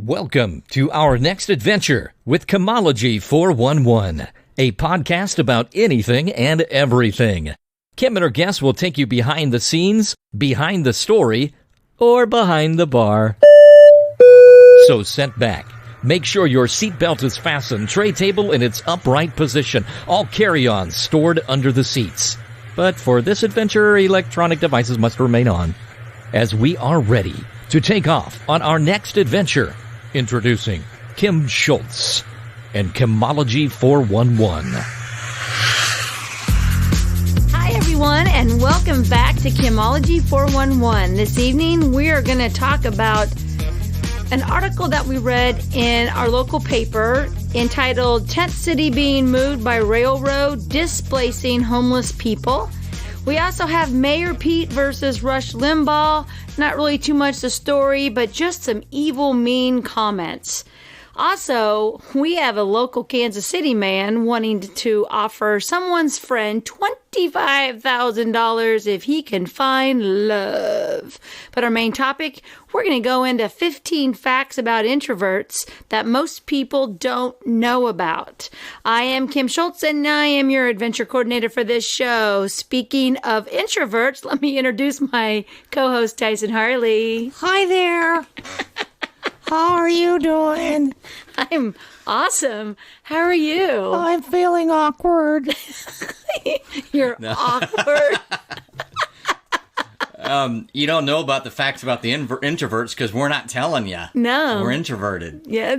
Welcome to our next adventure with Chemology 411, a podcast about anything and everything. Kim and her guests will take you behind the scenes, behind the story, or behind the bar. So sit back. Make sure your seatbelt is fastened, tray table in its upright position, all carry-ons stored under the seats. But for this adventure, electronic devices must remain on, as we are ready to take off on our next adventure. Introducing Kim Schultz and Chemology 411. Hi, everyone, and welcome back to Chemology 411. This evening, we are going to talk about an article that we read in our local paper entitled Tent City Being Moved by Railroad Displacing Homeless People. We also have Mayor Pete versus Rush Limbaugh. Not really too much the story, but just some evil, mean comments. Also, we have a local Kansas City man wanting to offer someone's friend $25,000 if he can find love. But our main topic, we're going to go into 15 facts about introverts that most people don't know about. I am Kim Schultz, and I am your adventure coordinator for this show. Speaking of introverts, let me introduce my co-host, Tyson Harley. Hi there. How are you doing? I'm awesome. How are you? I'm feeling awkward. You're awkward. You don't know about the facts about the introverts because we're not telling you. No. We're introverted. Yeah.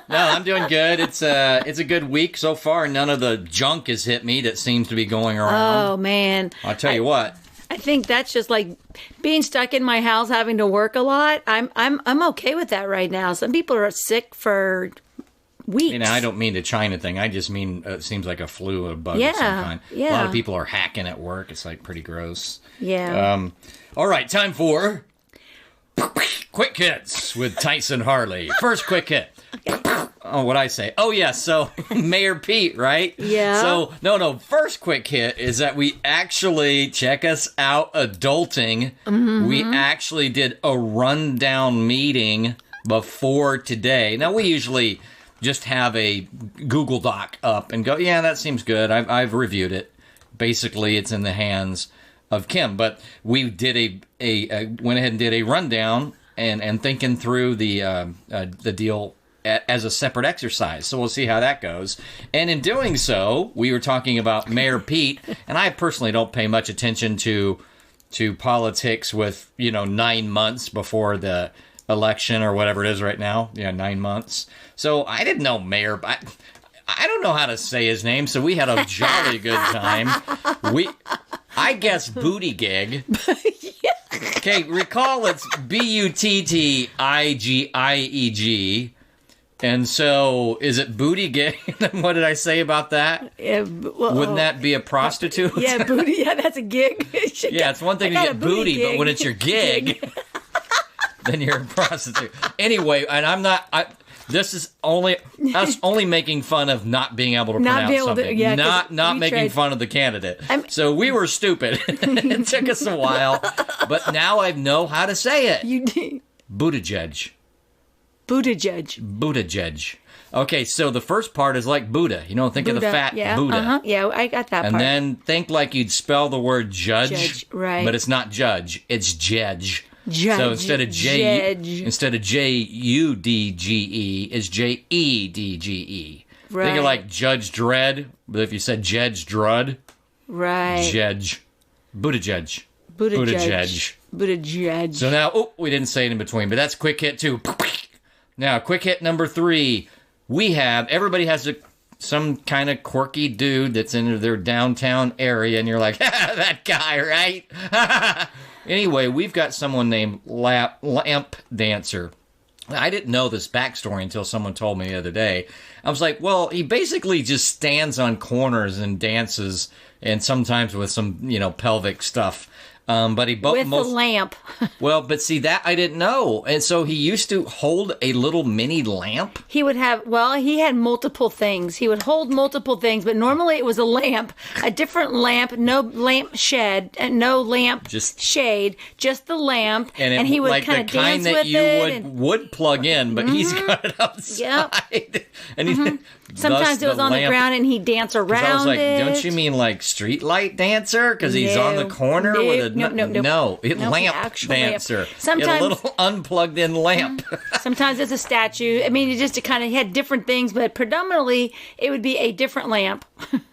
No, I'm doing good. It's a good week so far. None of the junk has hit me that seems to be going around. Oh, man. I'll tell you what. I think that's just like being stuck in my house, having to work a lot. I'm okay with that right now. Some people are sick for weeks. You know, I don't mean the China thing. I just mean it seems like a flu, a bug of some kind. Yeah. A lot of people are hacking at work. It's like pretty gross. Yeah. All right, time for Quick Hits with Tyson Harley. First quick hit. Oh, what'd I say? Oh, yeah, so Mayor Pete, right? Yeah. So, no, first quick hit is that we actually, check us out, adulting. Mm-hmm. We actually did a rundown meeting before today. Now, we usually just have a Google Doc up and go, yeah, that seems good. I've reviewed it. Basically, it's in the hands of Kim. But we did went ahead and did a rundown and thinking through the deal as a separate exercise. So we'll see how that goes. And in doing so, we were talking about Mayor Pete, and I personally don't pay much attention to politics with, 9 months before the election or whatever it is right now. Yeah, 9 months. So I didn't know Mayor. I don't know how to say his name, so we had a jolly good time. I guess Booty Gig. Okay, recall it's Buttigieg. And so, is it Booty Gig? What did I say about that? Wouldn't that be a prostitute? Yeah, booty. Yeah, that's a gig. Yeah, it's one thing to get booty, but when it's your gig, then you're a prostitute. Anyway, and I'm not. This is us only making fun of not being able to pronounce something. Not making fun of the candidate. So we were stupid. It took us a while, but now I know how to say it. Buttigieg. Buttigieg. Okay, so the first part is like Buddha. Think of the fat Buddha. Uh-huh. Yeah, I got that part. And then think like you'd spell the word judge. Right. But it's not judge, it's jedge. Judge. So instead of J-U-D-G-E, it's J-E-D-G-E. Right. Think of like Judge Dredd, but if you said Jedge Drud, right. Jedge. Buttigieg. Buttigieg. So now, we didn't say it in between, but that's quick hit 2. Now, quick hit number 3. Everybody has some kind of quirky dude that's in their downtown area, and you're like, that guy, right? Anyway, we've got someone named Lamp Dancer. I didn't know this backstory until someone told me the other day. I was like, well, he basically just stands on corners and dances, and sometimes with some, pelvic stuff. But he with the lamp. Well, but see, that I didn't know. And so he used to hold a little mini lamp. He would have, he had multiple things. He would hold multiple things, but normally it was a lamp, a different lamp, no lamp shed, and no lamp shade, just the lamp. And he would like kind of the kind dance that with you it. would plug in, but he's got it outside. Yep. And he, Sometimes it was on the ground and he'd dance around I was like, it. don't you mean like street light dancer? Because he's on the corner with a... No, lamp dancer. Lamp. Sometimes, a little unplugged in lamp. Sometimes it's a statue. I mean, it just kind of had different things, but predominantly it would be a different lamp.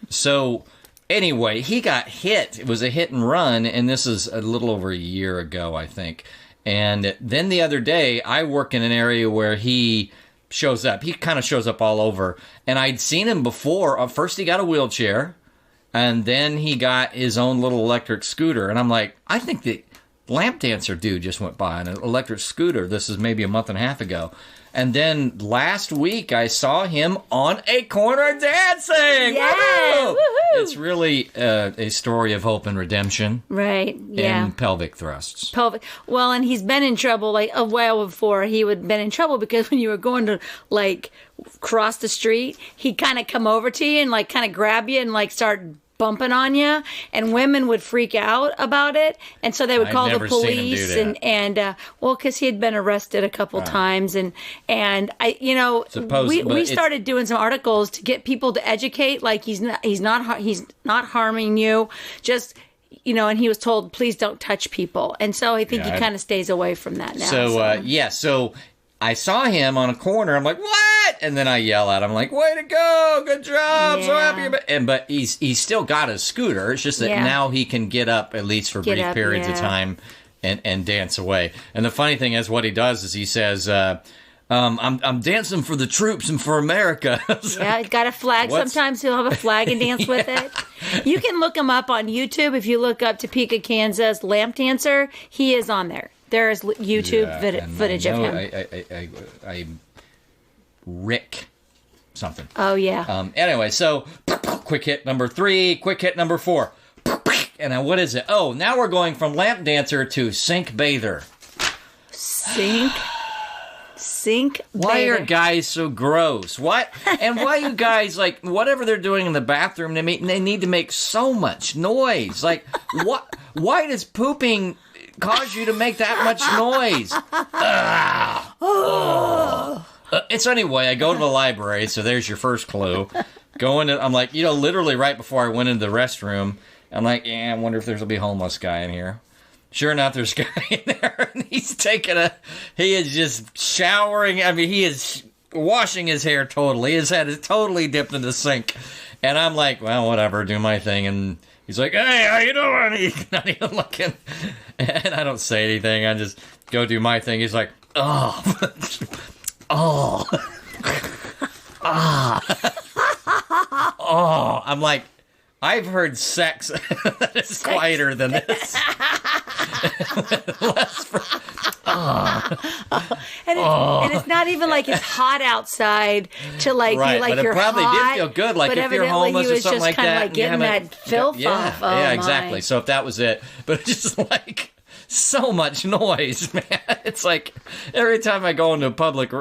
So anyway, he got hit. It was a hit and run, and this is a little over a year ago, I think. And then the other day, I work in an area where he shows up. He kind of shows up all over. And I'd seen him before. First, he got a wheelchair, and then he got his own little electric scooter. And I'm like, I think the lamp dancer dude just went by on an electric scooter. This is maybe a month and a half ago. And then last week, I saw him on a corner dancing. Yeah, woohoo! woohoo! It's really a story of hope and redemption. Right, yeah. And pelvic thrusts. Well, and he's been in trouble like a while before. He would have been in trouble because when you were going to like cross the street, he'd kind of come over to you and like kind of grab you and like start bumping on you, and women would freak out about it, and so they would call the police, and because he had been arrested a couple times, and I, we started doing some articles to get people to educate, like he's not harming you, just. And he was told, please don't touch people. And so I think he kind of stays away from that now. So I saw him on a corner. I'm like, what? And then I yell at him, like, way to go. Good job. Yeah. So happy. But he's still got his scooter. It's just that now he can get up, at least for brief periods of time, and dance away. And the funny thing is, what he does is he says, I'm dancing for the troops and for America. Yeah, he's got a flag. Sometimes he'll have a flag and dance with it. You can look him up on YouTube. If you look up Topeka, Kansas, lamp dancer, he is on there. There is YouTube footage of him. I Rick something. Oh, yeah. Anyway, so quick hit number 3, quick hit number 4. And now what is it? Oh, now we're going from lamp dancer to sink bather. Sink Why bather. are guys so gross? What? And why you guys, like, whatever they're doing in the bathroom, they need to make so much noise. Like, what? Why does pooping cause you to make that much noise? It's anyway, I go to the library, so there's your first clue. I'm like, literally right before I went into the restroom, I'm like, I wonder if there'll be a homeless guy in here. Sure enough, there's a guy in there, and he is just showering. I mean, he is washing his hair totally. His head is totally dipped in the sink. And I'm like, well, whatever, do my thing. And he's like, hey, how you doing? He's not even looking. And I don't say anything. I just go do my thing. He's like, oh. I'm like, I've heard sex that is quieter than this. And it's not even like it's hot outside to like be like but you're it probably hot, did feel good, like if you're homeless or something like that. Like getting that filth off. Yeah, exactly. So if that was it, but it's just like so much noise, man. It's like every time I go into a public,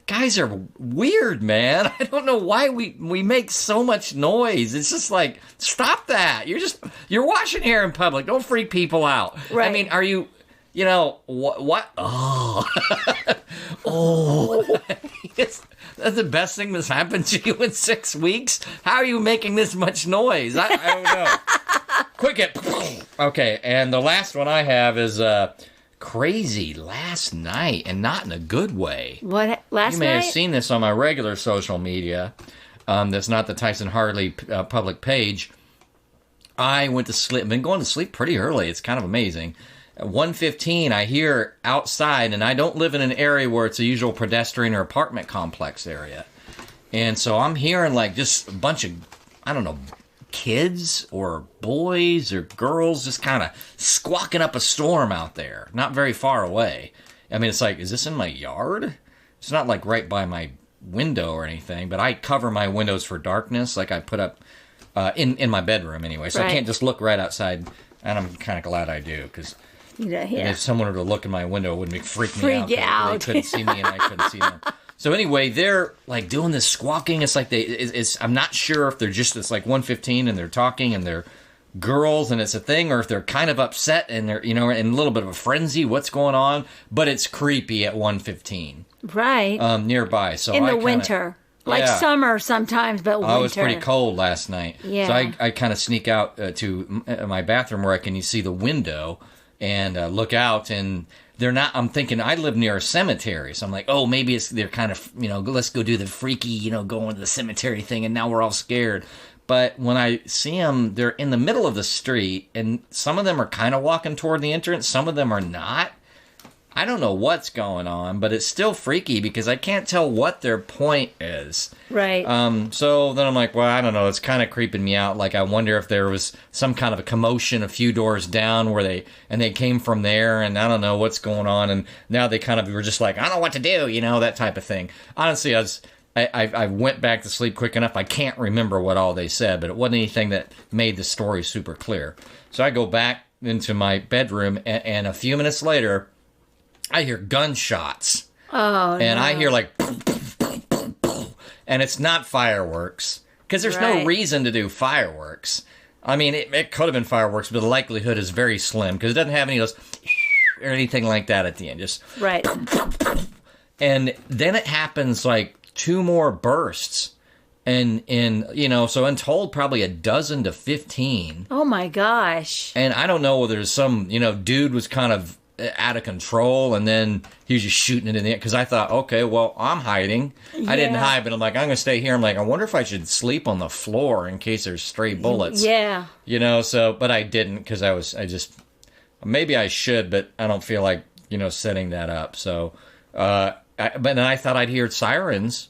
guys are weird, man. I don't know why we make so much noise. It's just like, stop that. You're washing hair in public. Don't freak people out. Right. I mean, are you? What? Oh. Oh. That's the best thing that's happened to you in 6 weeks? How are you making this much noise? I don't know. Quick hit. Okay, and the last one I have is crazy last night, and not in a good way. What, last night? You may have seen this on my regular social media. That's not the Tyson Harley public page. I went to sleep. I've been going to sleep pretty early. It's kind of amazing. At 1:15, I hear outside, and I don't live in an area where it's a usual pedestrian or apartment complex area. And so I'm hearing like just a bunch of, I don't know, kids or boys or girls just kind of squawking up a storm out there, not very far away. I mean, it's like, is this in my yard? It's not like right by my window or anything, but I cover my windows for darkness, like I put up in my bedroom anyway, so right. I can't just look right outside And I'm kind of glad I do, because Yeah. if someone were to look in my window, it wouldn't freak me Freak out. you out. They couldn't see me and I couldn't see them. So anyway, they're like doing this squawking. It's like I'm not sure if they're just, it's like 1:15 and they're talking and they're girls and it's a thing, or if they're kind of upset and they're, in a little bit of a frenzy. What's going on? But it's creepy at 1:15. Right. Nearby. So in the winter. Like summer sometimes, but winter. Oh, it was pretty cold last night. Yeah. So I kind of sneak out to my bathroom where I can see the window and look out, and they're not. I'm thinking I live near a cemetery, so I'm like, oh, maybe they're kind of, let's go do the freaky, going to the cemetery thing, and now we're all scared. But when I see them, they're in the middle of the street, and some of them are kind of walking toward the entrance, some of them are not. I don't know what's going on, but it's still freaky because I can't tell what their point is. Right. So then I'm like, well, I don't know. It's kind of creeping me out. Like, I wonder if there was some kind of a commotion a few doors down where they came from there, and I don't know what's going on. And now they kind of were just like, I don't know what to do, that type of thing. Honestly, I went back to sleep quick enough. I can't remember what all they said, but it wasn't anything that made the story super clear. So I go back into my bedroom, and a few minutes later, I hear gunshots. Oh, and no. I hear like, and it's not fireworks, because there's no reason to do fireworks. I mean, it could have been fireworks, but the likelihood is very slim, because it doesn't have any of those or anything like that at the end. Just right. And then it happens like 2 more bursts. And so in total, probably 12 to 15. Oh my gosh. And I don't know whether there's some, dude was kind of out of control, and then he was just shooting it in the air, because I thought, okay, well, I'm hiding. Yeah. I didn't hide, but I'm like, I'm gonna stay here. I'm like, I wonder if I should sleep on the floor in case there's stray bullets. Yeah. But I didn't, because maybe I should, but I don't feel like setting that up. So but then I thought I'd hear sirens,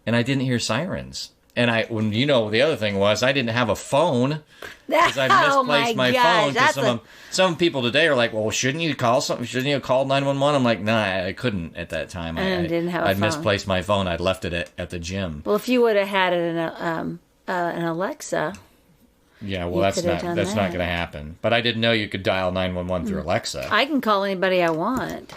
and I didn't hear sirens. And the other thing was, I didn't have a phone, because I misplaced my phone. Because some people today are like, well, shouldn't you call something? Shouldn't you have called 911? I'm like, nah, I couldn't at that time. I didn't have a phone. I'd misplaced my phone. I'd left it at the gym. Well, if you would have had it in an Alexa. Yeah, well, that's not going to happen. But I didn't know you could dial 911 through Alexa. I can call anybody I want.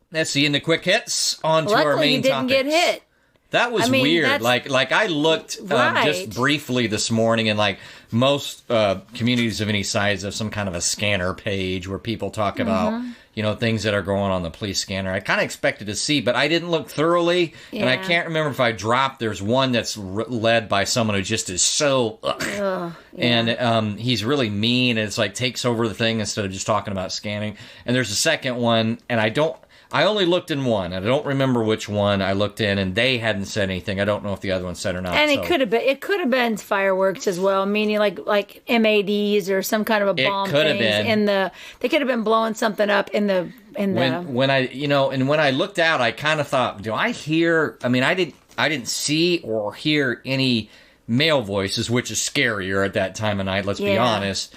That's the end of quick hits. On to our main topics. Luckily, you didn't get hit. That was weird. Like I looked just briefly this morning, and like most communities of any size have some kind of a scanner page where people talk about things that are going on the police scanner. I kind of expected to see, but I didn't look thoroughly, and I can't remember if I dropped. There's one that's led by someone who just is so and he's really mean, and it's like takes over the thing instead of just talking about scanning. And there's a second one, and I only looked in one, and I don't remember which one I looked in, and they hadn't said anything. I don't know if the other one said or not. And it could have been fireworks as well, meaning like MADs or some kind of a bomb. It could have been. They could have been blowing something up in the. When I looked out, I kind of thought, do I hear? I mean, I didn't see or hear any male voices, which is scarier at that time of night. Let's be honest.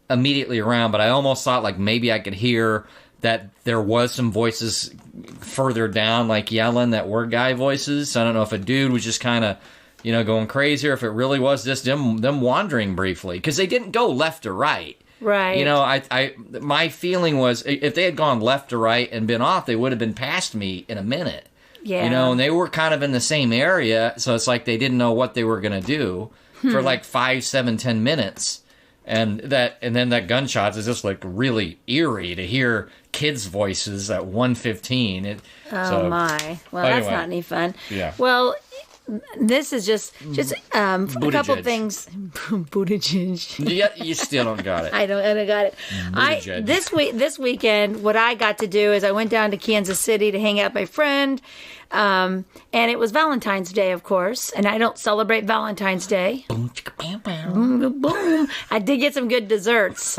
Immediately around, but I almost thought like maybe I could hear that there was some voices further down, like yelling, that were guy voices. So I don't know if a dude was just kind of, going crazy, or if it really was just them wandering briefly, because they didn't go left or right. Right. My feeling was if they had gone left or right and been off, they would have been past me in a minute. Yeah. And they were kind of in the same area, so it's like they didn't know what they were going to do for like 5, 7, 10 minutes. And then that gunshots is just like really eerie to hear kids' voices at 1:15. My! Well, anyway, that's not any fun. Yeah. This is just a couple things. Buttigieg. Yeah, you still don't got it. I don't got it. This weekend, what I got to do is I went down to Kansas City to hang out with my friend, and it was Valentine's Day, of course. And I don't celebrate Valentine's Day. Boom, chicka, bam, bam. Boom, boom. I did get some good desserts.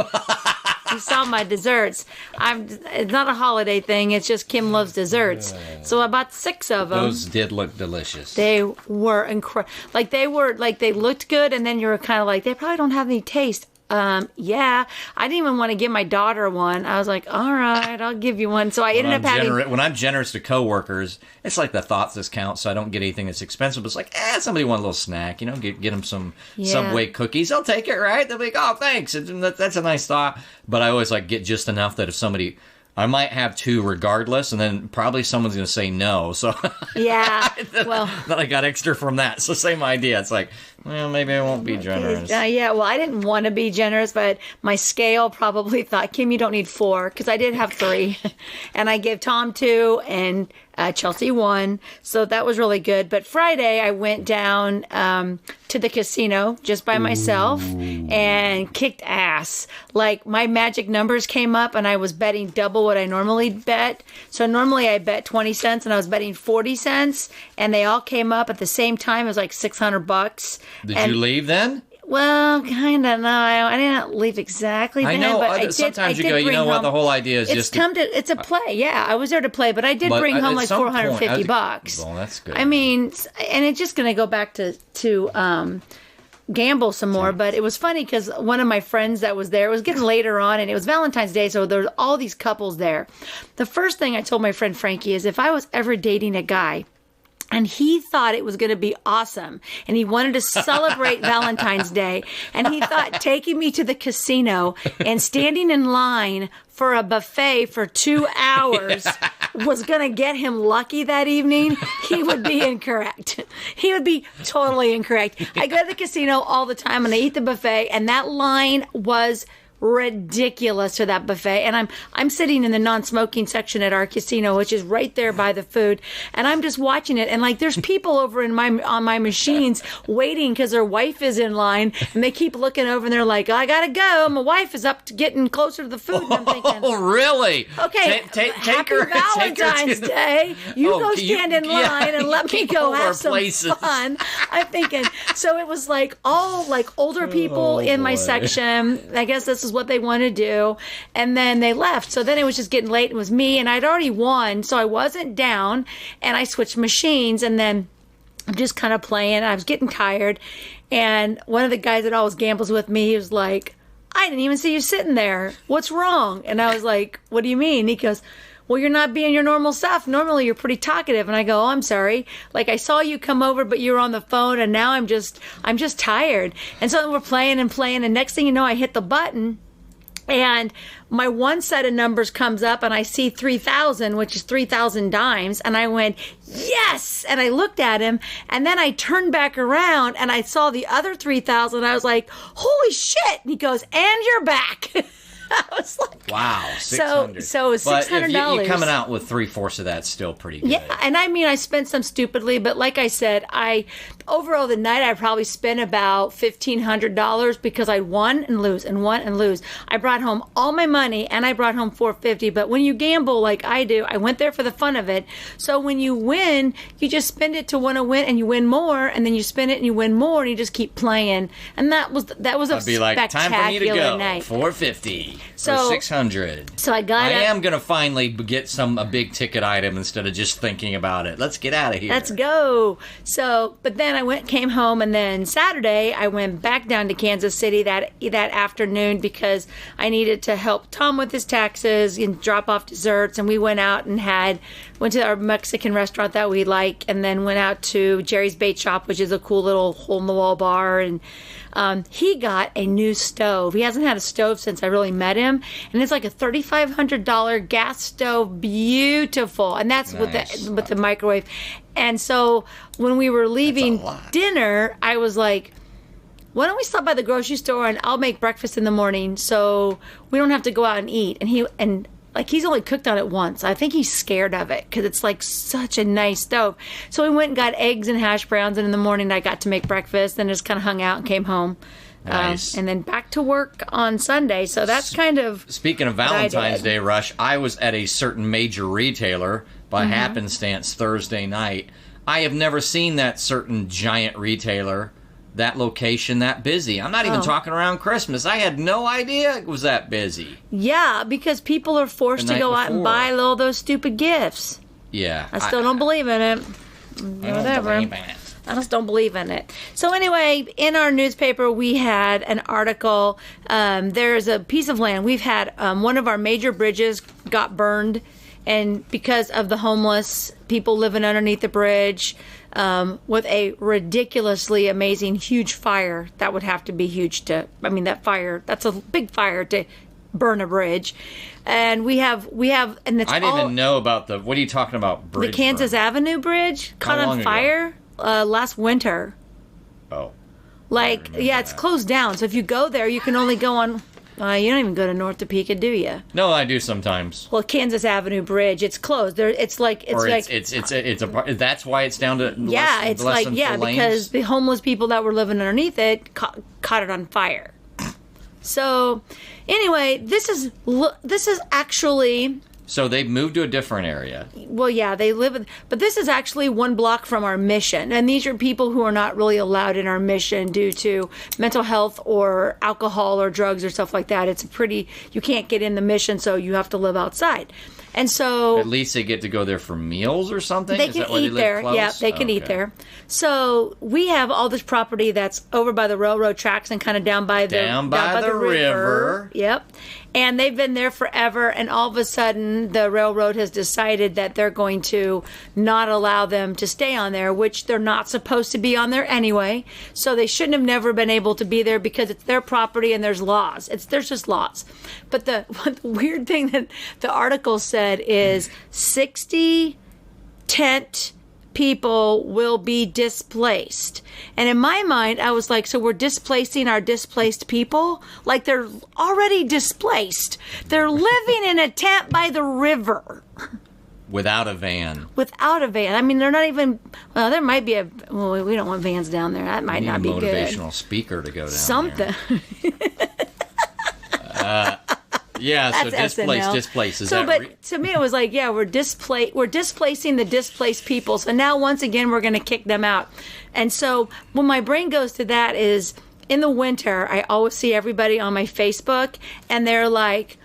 You saw my desserts. It's not a holiday thing. It's just Kim loves desserts. So I bought 6 of them. Those did look delicious. They were incredible. They looked good, and then you were kind of like, they probably don't have any taste. Yeah, I didn't even want to give my daughter one. I was like, all right, I'll give you one. So I ended up having... When I'm generous to coworkers, it's like the thoughts that count, so I don't get anything that's expensive. But it's like, somebody want a little snack, get them some Subway cookies. They'll take it, right? They'll be like, oh, thanks. That's a nice thought. But I always get just enough that if somebody... I might have two regardless, and then probably someone's going to say no. So yeah, then I got extra from that. So same idea. It's like, well, maybe I won't be generous. Yeah, well, I didn't want to be generous, but my scale probably thought, Kim, you don't need 4, because I did have 3. And I gave Tom 2 and Chelsea 1. So that was really good. But Friday, I went down to the casino just by myself and kicked ass. Like, my magic numbers came up, and I was betting double what I normally bet. So normally I bet 20 cents, and I was betting 40 cents, and they all came up at the same time. It was like $600. Did you leave then? Well, kind of. No, I didn't leave exactly then. I know. But sometimes you go, you know what? The whole idea is it's a play. Yeah, I was there to play, but I did bring home like $450. Well, that's good. I mean, and it's just going to go back to gamble some more. But it was funny because one of my friends that was there, it was getting later on, and it was Valentine's Day, so there were all these couples there. The first thing I told my friend Frankie is, if I was ever dating a guy, and he thought it was going to be awesome, and he wanted to celebrate Valentine's Day, and he thought taking me to the casino and standing in line for a buffet for 2 hours was going to get him lucky that evening, he would be incorrect. He would be totally incorrect. I go to the casino all the time, and I eat the buffet, and that line was ridiculous for that buffet, and I'm sitting in the non-smoking section at our casino, which is right there by the food, and I'm just watching it, and there's people over on my machines waiting because their wife is in line, and they keep looking over, and they're like, I gotta go, my wife is up to getting closer to the food. And I'm thinking, oh really? Okay, happy Valentine's Day. You go stand in line and let me go have some fun. I'm thinking, so it was all older people in my section. I guess this is what they want to do, and then they left. So then it was just getting late. It was me, and I'd already won, so I wasn't down, and I switched machines, and then I'm just kind of playing. I was getting tired, and one of the guys that always gambles with me, he was like, I didn't even see you sitting there. What's wrong? And I was like, what do you mean? He goes, well, you're not being your normal self. Normally you're pretty talkative. And I go, oh, I'm sorry. I saw you come over, but you were on the phone, and now I'm just tired. And so we're playing, and next thing you know, I hit the button, and my one set of numbers comes up, and I see 3,000, which is 3,000 dimes. And I went, yes! And I looked at him, and then I turned back around, and I saw the other 3,000. I was like, holy shit! And he goes, and you're back. I was like, wow, $600. So $600. But you're coming out with 3/4 of that's still pretty good. Yeah, and I mean, I spent some stupidly, but like I said, overall the night I probably spent about $1,500 because I won and lose and won and lose. I brought home all my money, and I brought home $450. But when you gamble like I do, I went there for the fun of it. So when you win, you just spend it to want to win, and you win more, and then you spend it and you win more, and you just keep playing. And that was a I'd be like, spectacular time for me to go. night. $450. So, or $600. So I am going to finally get a big ticket item instead of just thinking about it. Let's get out of here. Let's go. So, but then I came home, and then Saturday I went back down to Kansas City that afternoon because I needed to help Tom with his taxes and drop off desserts. And we went out and went to our Mexican restaurant that we like, and then went out to Jerry's Bait Shop, which is a cool little hole-in-the-wall bar, and he got a new stove. He hasn't had a stove since I really met him, and it's like a $3,500 gas stove, beautiful, and that's nice. with the microwave. And so when we were leaving dinner, I was like, why don't we stop by the grocery store and I'll make breakfast in the morning so we don't have to go out and eat. And he's only cooked on it once. I think he's scared of it because it's such a nice stove. So we went and got eggs and hash browns, and in the morning I got to make breakfast, and just kind of hung out and came home. Nice. And then back to work on Sunday. So that's kind of... Speaking of Valentine's Day, Rush, I was at a certain major retailer by happenstance Thursday night. I have never seen that certain giant retailer, that location, that busy. I'm not even talking around Christmas. I had no idea it was that busy. Yeah, because people are forced to go out and buy all those stupid gifts. Yeah. I still don't believe in it. Whatever. I just don't believe in it. So anyway, in our newspaper, we had an article. There's a piece of land. We've had one of our major bridges got burned, and because of the homeless people living underneath the bridge, with a ridiculously amazing huge fire. That would have to be huge to, I mean, that's a big fire to burn a bridge. And we have, and it's I didn't even know about what are you talking about? The Kansas Avenue Bridge caught on fire last winter. Oh. It's closed down. So if you go there, you can only go on. You don't even go to North Topeka, do you? No, I do sometimes. Well, Kansas Avenue Bridge, it's closed. That's why it's down to less than full lanes? Because the homeless people that were living underneath it caught it on fire. So, anyway, this is actually. So they've moved to a different area. Well, yeah, they live but this is actually 1 block from our mission. And these are people who are not really allowed in our mission due to mental health or alcohol or drugs or stuff like that. You can't get in the mission, so you have to live outside. And so at least they get to go there for meals or something? They can eat there. Yeah, they can eat there. So we have all this property that's over by the railroad tracks and kind of down by the river. Yep. And they've been there forever, and all of a sudden the railroad has decided that they're going to not allow them to stay on there, which they're not supposed to be on there anyway. So they shouldn't have never been able to be there because it's their property and there's laws. There's just laws. But the weird thing that the article said is 60 tent people will be displaced. And in my mind, I was like, so we're displacing our displaced people? Like they're already displaced. They're living in a tent by the river. Without a van. Without a van. I mean, they're not even, well, there might be well, we don't want vans down there. That might not be good. Motivational speaker to go down something. There. Yeah, that's so displaced. But to me, it was like, yeah, we're displacing the displaced people. So now, once again, we're going to kick them out. And so when my brain goes to that is, in the winter, I always see everybody on my Facebook, and they're like,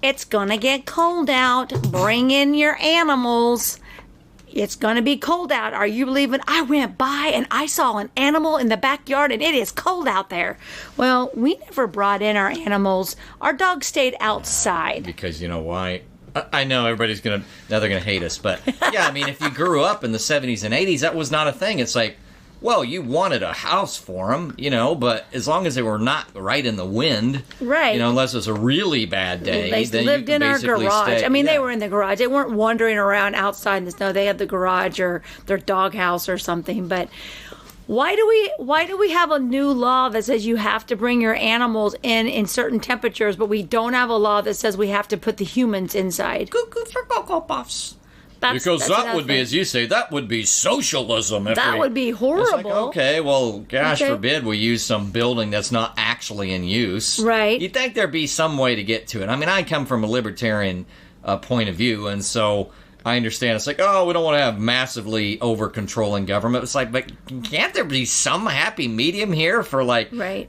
it's going to get cold out. Bring in your animals. It's going to be cold out. Are you believing? I went by and I saw an animal in the backyard and it is cold out there. Well, we never brought in our animals. Our dogs stayed outside. Because you know why? I know everybody's now they're going to hate us. But yeah, I mean, if you grew up in the 70s and 80s, that was not a thing. It's like, well, you wanted a house for them, but as long as they were not right in the wind, right? Unless it was a really bad day, they lived in our garage. They were in the garage. They weren't wandering around outside in the snow. They had the garage or their doghouse or something. But why do we have a new law that says you have to bring your animals in certain temperatures, but we don't have a law that says we have to put the humans inside? Cuckoo for Cocoa Puffs. Because that would be, as you say, that would be socialism. That would be horrible. It's like, okay, well, gosh forbid we use some building that's not actually in use. Right. You'd think there'd be some way to get to it. I mean, I come from a libertarian point of view, and so I understand. It's like, oh, we don't want to have massively over-controlling government. It's like, but can't there be some happy medium here for,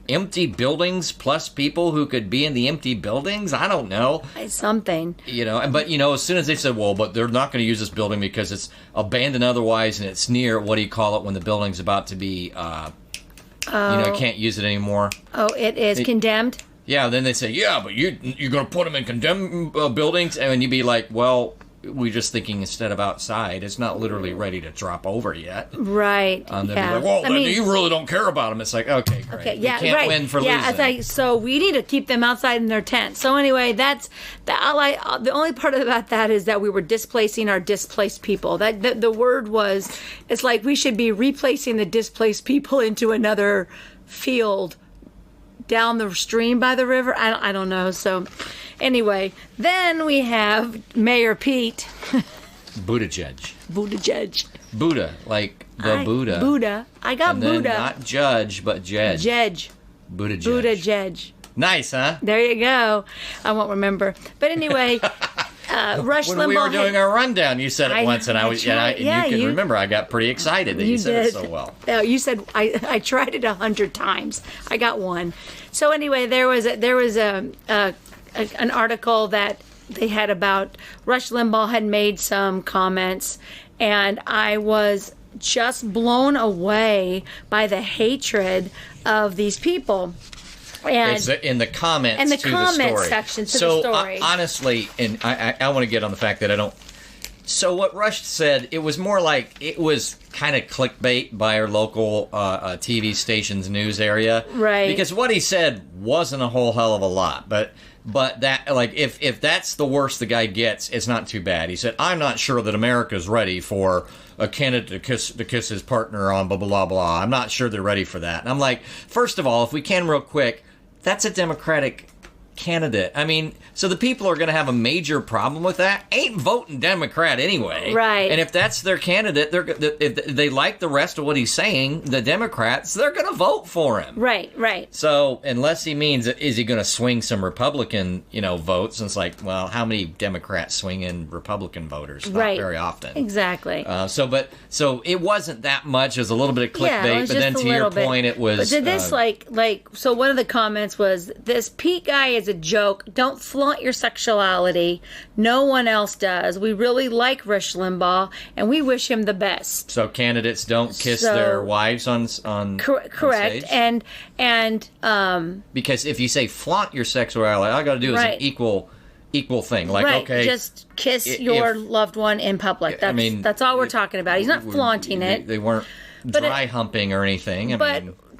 empty buildings plus people who could be in the empty buildings? I don't know. Something. But, as soon as they said, well, but they're not going to use this building because it's abandoned otherwise and it's near, what do you call it, when the building's about to be, can't use it anymore. Oh, it is condemned? Yeah, then they say, yeah, but you're going to put them in condemned buildings? And you'd be like, well, we're just thinking instead of outside. It's not literally ready to drop over yet. Right. They'd be like, well, you really don't care about them. It's like, okay, great. Okay, yeah, we can't win for losing. It's like, so we need to keep them outside in their tent. So anyway, that's the only part about that is that we were displacing our displaced people. That the word was, it's like we should be replacing the displaced people into another field down the stream by the river. I don't know. So anyway, then we have Mayor Pete. Buttigieg. Buddha, like the Buddha. Buddha. I got and Buddha. Then not judge, but Jedge. Jedge. Buttigieg. Nice, huh? There you go. I won't remember. But anyway, Rush Limbaugh. When we were doing our rundown, you said it once, and you remember. I got pretty excited that you said it so well. No, you said I tried it 100 times. I got one. So anyway, there was an article that they had about Rush Limbaugh had made some comments, and I was just blown away by the hatred of these people. And it's in the comments and the to comment the story. section to so, the story. Honestly, and I want to get on the fact that I don't. So what Rush said, it was more like it was kind of clickbait by our local TV station's news area, right? Because what he said wasn't a whole hell of a lot, but that, like, if that's the worst the guy gets, it's not too bad. He said, "I'm not sure that America's ready for a candidate to kiss his partner on blah blah blah. I'm not sure they're ready for that." And I'm like, first of all, if we can real quick, that's a Democratic candidate. I mean, so the people are going to have a major problem with that. Ain't voting Democrat anyway, right? And if that's their candidate, if they like the rest of what he's saying, the Democrats, they're going to vote for him, right. So unless he means, is he going to swing some Republican, votes? And it's like, well, how many Democrats swing in Republican voters? Not very often, exactly. So it wasn't that much. It was a little bit of clickbait, but then to your point, it was. But did this so one of the comments was, "This Pete guy is a joke. Don't flaunt your sexuality. No one else does. We really like Rush Limbaugh, and we wish him the best." So candidates don't kiss their wives on correct, on stage. and because if you say flaunt your sexuality, all I got to do is an equal thing. Like, okay, just kiss your loved one in public. That's all we're talking about. He's not flaunting it. They weren't dry humping or anything.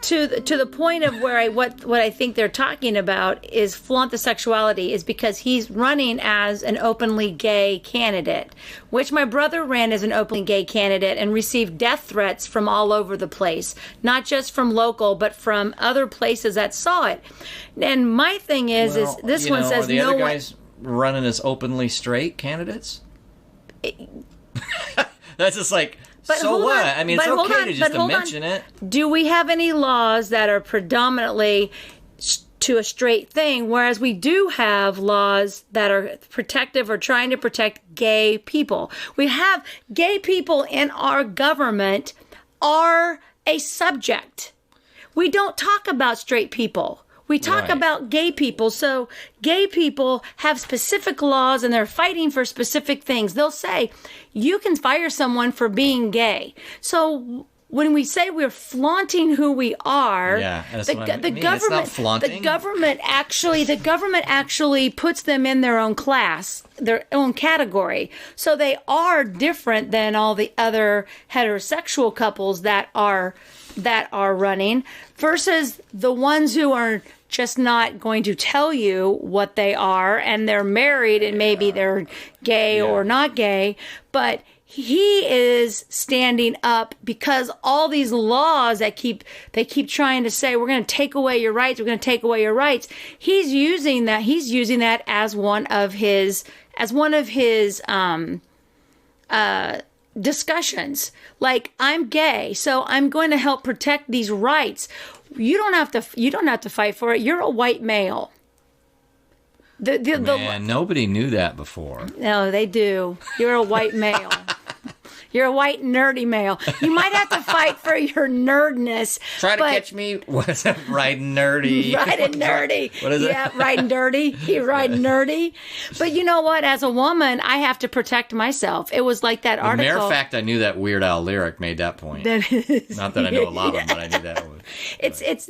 To the point of where what I think they're talking about is flaunt the sexuality, is because he's running as an openly gay candidate, which my brother ran as an openly gay candidate and received death threats from all over the place, not just from local, but from other places that saw it. And my thing is this one says are the other guys running as openly straight candidates? That's just like. But so what? On, I mean, it's okay to mention it. Do we have any laws that are predominantly to a straight thing, whereas we do have laws that are protective or trying to protect gay people? We have gay people in our government are a subject. We don't talk about straight people. We talk about gay people. So gay people have specific laws and they're fighting for specific things. They'll say, you can fire someone for being gay. So when we say we're flaunting who we are, the government, it's not flaunting. The government actually puts them in their own class, their own category. So they are different than all the other heterosexual couples that are running, versus the ones who are just not going to tell you what they are, and they're married and maybe they're gay or not gay, but he is standing up because all these laws they keep trying to say, we're going to take away your rights, we're going to take away your rights. He's using that as one of his discussions. Like, I'm gay, so I'm going to help protect these rights. You don't have to fight for it. You're a white male. Nobody knew that before. No, they do. You're a white male. You're a white nerdy male. You might have to fight for your nerdness. Try to catch me. What is that? Riding nerdy. Riding nerdy. What is it? Yeah, riding dirty. You ride nerdy. But you know what? As a woman, I have to protect myself. It was like that article. As a matter of fact, I knew that Weird Al lyric made that point. Not that I know a lot of them, but I knew that one. It's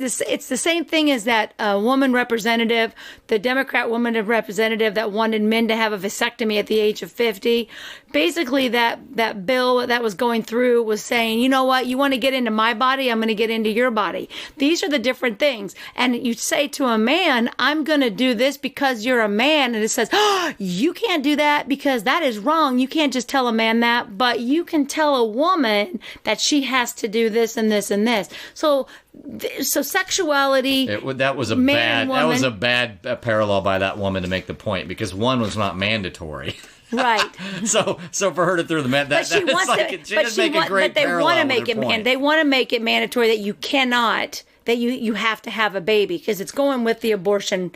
the same thing as that woman representative, the Democrat woman representative that wanted men to have a vasectomy at the age of 50. Basically, that bill that was going through was saying, you know what, you want to get into my body, I'm going to get into your body. These are the different things. And you say to a man, I'm going to do this because you're a man. And it says, oh, you can't do that because that is wrong. You can't just tell a man that, but you can tell a woman that she has to do this and this and this. So sexuality. That was a bad parallel by that woman to make the point, because one was not mandatory. Right. So for her to throw the man, they want to make it mandatory that you cannot, that you have to have a baby, because it's going with the abortion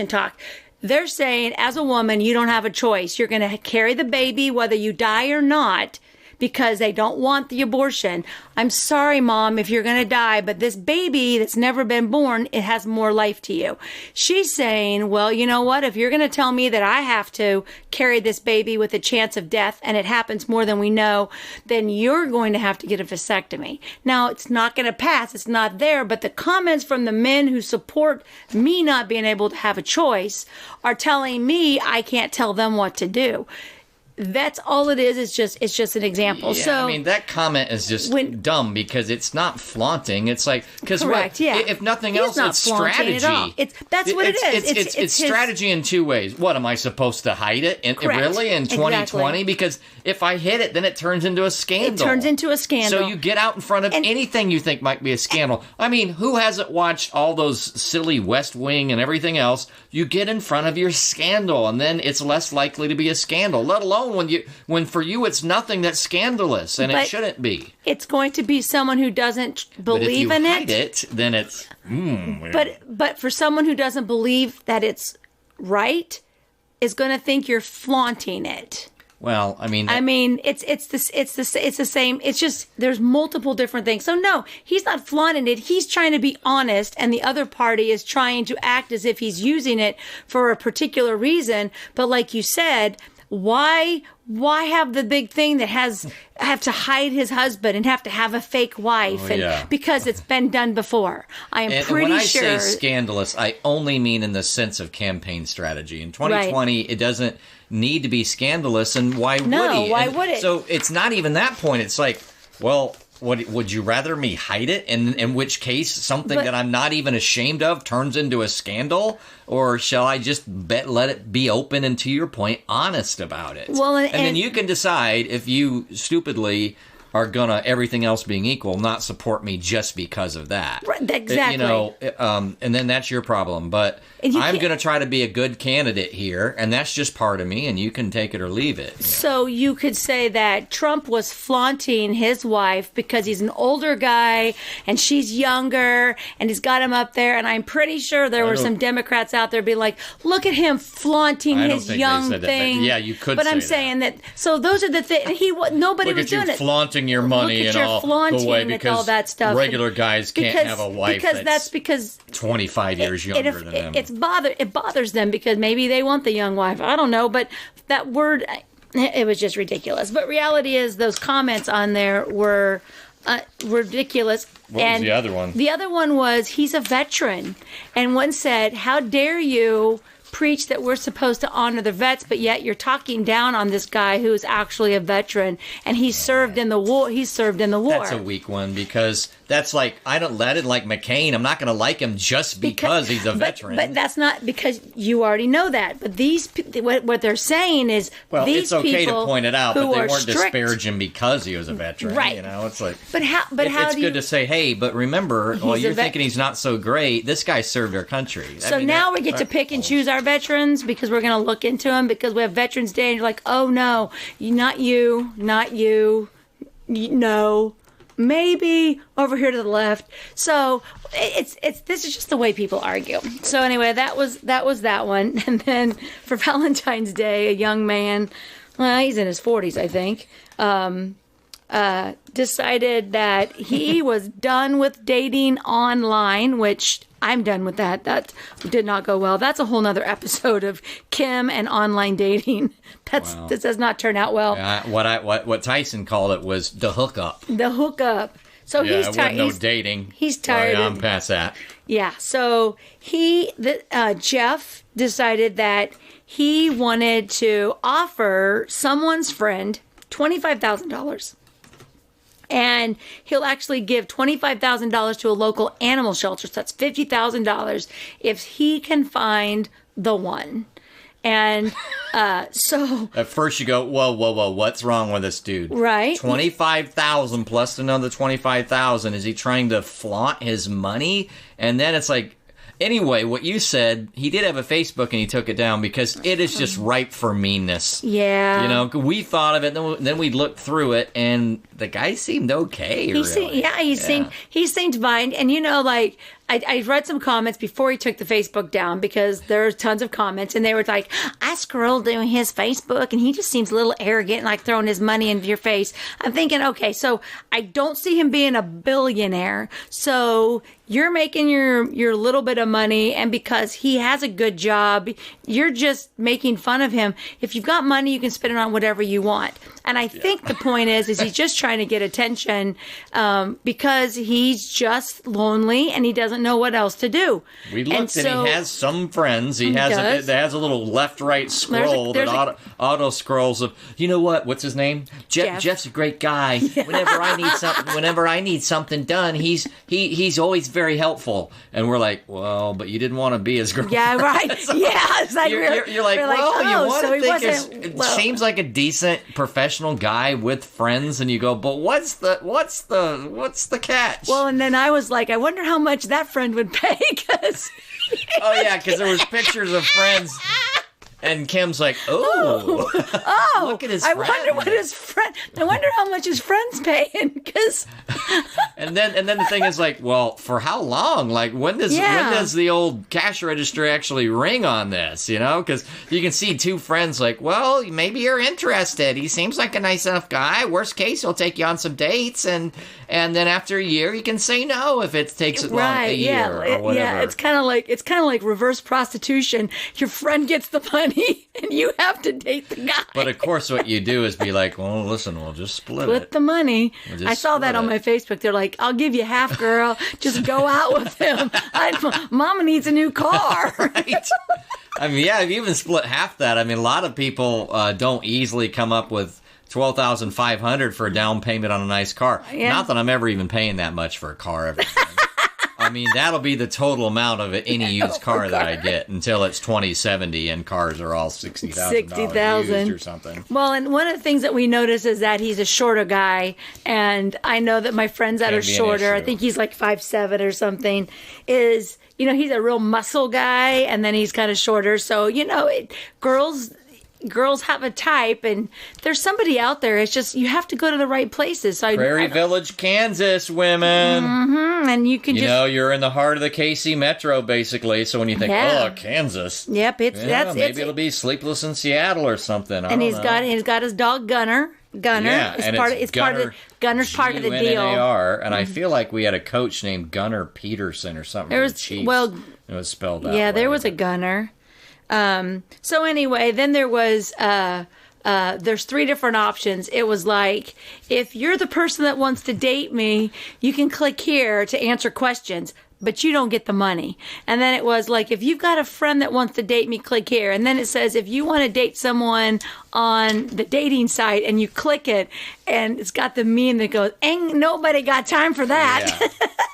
talk. They're saying, as a woman, you don't have a choice. You're going to carry the baby whether you die or not, because they don't want the abortion. I'm sorry, Mom, if you're going to die, but this baby that's never been born, it has more life to you. She's saying, well, you know what? If you're going to tell me that I have to carry this baby with a chance of death and it happens more than we know, then you're going to have to get a vasectomy. Now, it's not going to pass. It's not there. But the comments from the men who support me not being able to have a choice are telling me I can't tell them what to do. That's all it is. It's just an example. Yeah, so I mean, that comment is just dumb because it's not flaunting. It's like, because if nothing else, it's strategy. At all. That's what it is. It's strategy in two ways. What, am I supposed to hide it? Really in 2020? Exactly. Because if I hid it, then it turns into a scandal. It turns into a scandal. So you get out in front of anything you think might be a scandal. I mean, who hasn't watched all those silly West Wing and everything else? You get in front of your scandal, and then it's less likely to be a scandal, let alone when for you it's nothing that's scandalous, and it shouldn't be. It's going to be someone who doesn't believe in it. But if you hide it, then it's... But for someone who doesn't believe that it's right, is going to think you're flaunting it. Well, I mean, it's the same. It's just there's multiple different things. So no, he's not flaunting it. He's trying to be honest, and the other party is trying to act as if he's using it for a particular reason. But like you said, why have the big thing that have to hide his husband and have to have a fake wife because it's been done before? I am pretty when I sure. say scandalous, I only mean in the sense of campaign strategy. In 2020, it doesn't need to be scandalous, and why would he? Why would it? So it's not even that point. It's like, well, would you rather me hide it? In which case, something that I'm not even ashamed of turns into a scandal? Or shall I just let it be open and, to your point, honest about it? Well, and then you can decide if you stupidly are gonna, everything else being equal, not support me just because of that. Right, exactly. And then that's your problem. But I'm gonna try to be a good candidate here, and that's just part of me, and you can take it or leave it. So you could say that Trump was flaunting his wife because he's an older guy and she's younger, and he's got him up there. And I'm pretty sure there were some Democrats out there being like, "Look at him flaunting his young thing." But yeah, you could. But I'm saying that. So those are the things. Nobody was doing it. Flaunting your money and all the way because all that stuff. Regular guys can't have a wife because 25 years younger than them. It bothers them because maybe they want the young wife. I don't know, but that word, it was just ridiculous. But reality is those comments on there were ridiculous. What was the other one? The other one was, he's a veteran. And one said, how dare you preach that we're supposed to honor the vets, but yet you're talking down on this guy who is actually a veteran, and he served in the war. That's a weak one, because that's like, I didn't like McCain. I'm not going to like him just because he's a veteran. But that's not, because you already know that. But what they're saying is, these it's okay people to point it out, but they weren't strict. disparaging because he was a veteran. Right. It's like, it's good to say, hey, but remember, you're thinking he's not so great. This guy served our country. So now we get to pick and choose our veterans because we're going to look into them because we have Veterans Day, and you're like, oh no, not you, no. Maybe over here to the left. So this is just the way people argue. So anyway, that was that one. And then for Valentine's Day, a young man, he's in his 40s, I think, decided that he was done with dating online, which I'm done with that. That did not go well. That's a whole nother episode of Kim and online dating. This does not turn out well. What Tyson called it was the hookup. The hookup. So he's tired. No dating. He's tired. I'm past that. Yeah. So Jeff decided that he wanted to offer someone's friend $25,000. And he'll actually give $25,000 to a local animal shelter. So that's $50,000 if he can find the one. And so at first you go, whoa, what's wrong with this dude? Right. 25,000 plus another 25,000. Is he trying to flaunt his money? And then it's like, anyway, what you said, he did have a Facebook and he took it down because it is just ripe for meanness. Yeah. We thought of it, then we looked through it, and the guy seemed okay. He seemed fine. And I read some comments before he took the Facebook down because there's tons of comments, and they were like, I scrolled through his Facebook and he just seems a little arrogant and like throwing his money into your face. I'm thinking, okay, so I don't see him being a billionaire. So you're making your little bit of money, and because he has a good job, you're just making fun of him. If you've got money, you can spend it on whatever you want. And I think the point is he's just trying to get attention because he's just lonely and he doesn't know what else to do. We looked, and he has some friends. He has a little left-right scroll that auto scrolls of, you know what? What's his name? Jeff. Jeff's a great guy. Whenever I need something done, he's always very helpful. And we're like, well, but you didn't want to be his girlfriend. Yeah, right. So it's like you're like, well, you want to think it seems like a decent professional guy with friends, and you go, but what's the catch? Well, and then I was like, I wonder how much that friend would pay, because because there was pictures of friends. And Kim's like, look at his friend. I wonder how much his friend's paying, because. and then the thing is like, well, for how long? Like, when does the old cash register actually ring on this? You know, because you can see two friends like, well, maybe you're interested. He seems like a nice enough guy. Worst case, he'll take you on some dates, and then after a year, you can say no if it takes a year or whatever. Yeah, it's kind of like reverse prostitution. Your friend gets the money. And you have to date the guy. But of course, what you do is be like, well, listen, we'll just split the money. I saw that on my Facebook. They're like, I'll give you half, girl. Just go out with him. Mama needs a new car. Right. I mean, yeah, if you even split half that, I mean, a lot of people don't easily come up with $12,500 for a down payment on a nice car. Yeah. Not that I'm ever even paying that much for a car ever. I mean, that'll be the total amount of any used car that I get until it's 2070 and cars are all $60,000 used or something. Well, and one of the things that we notice is that he's a shorter guy, and I know that my friends that are shorter, I think he's like 5'7" or something, is, you know, he's a real muscle guy, and then he's kind of shorter. So, you know, girls have a type, and there's somebody out there. It's just you have to go to the right places. So Prairie Village, Kansas, women. Mm-hmm. And you can you're in the heart of the KC Metro, basically. So when you think, Kansas, yep, maybe it'll be Sleepless in Seattle or something. And he's got his dog Gunner. Gunner's part of the deal. G-U-N-N-A-R, and I feel like we had a coach named Gunner Peterson or something. It was spelled out. Yeah, there was a Gunner. So anyway, then there was, there's 3 different options. It was like, if you're the person that wants to date me, you can click here to answer questions, but you don't get the money. And then it was like, if you've got a friend that wants to date me, click here. And then it says, if you want to date someone on the dating site, and you click it, and it's got the meme that goes, ain't nobody got time for that. Yeah.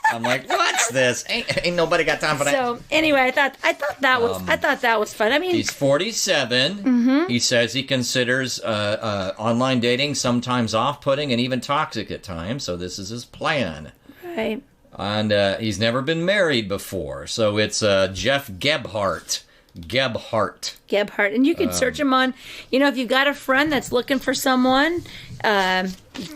I'm like, what's this? Ain't nobody got time for that. So anyway, I thought that was fun. I mean, he's 47. Mm-hmm. He says he considers online dating sometimes off-putting and even toxic at times. So this is his plan. Right. And he's never been married before. So it's Jeff Gebhardt. And you can search him on, if you've got a friend that's looking for someone.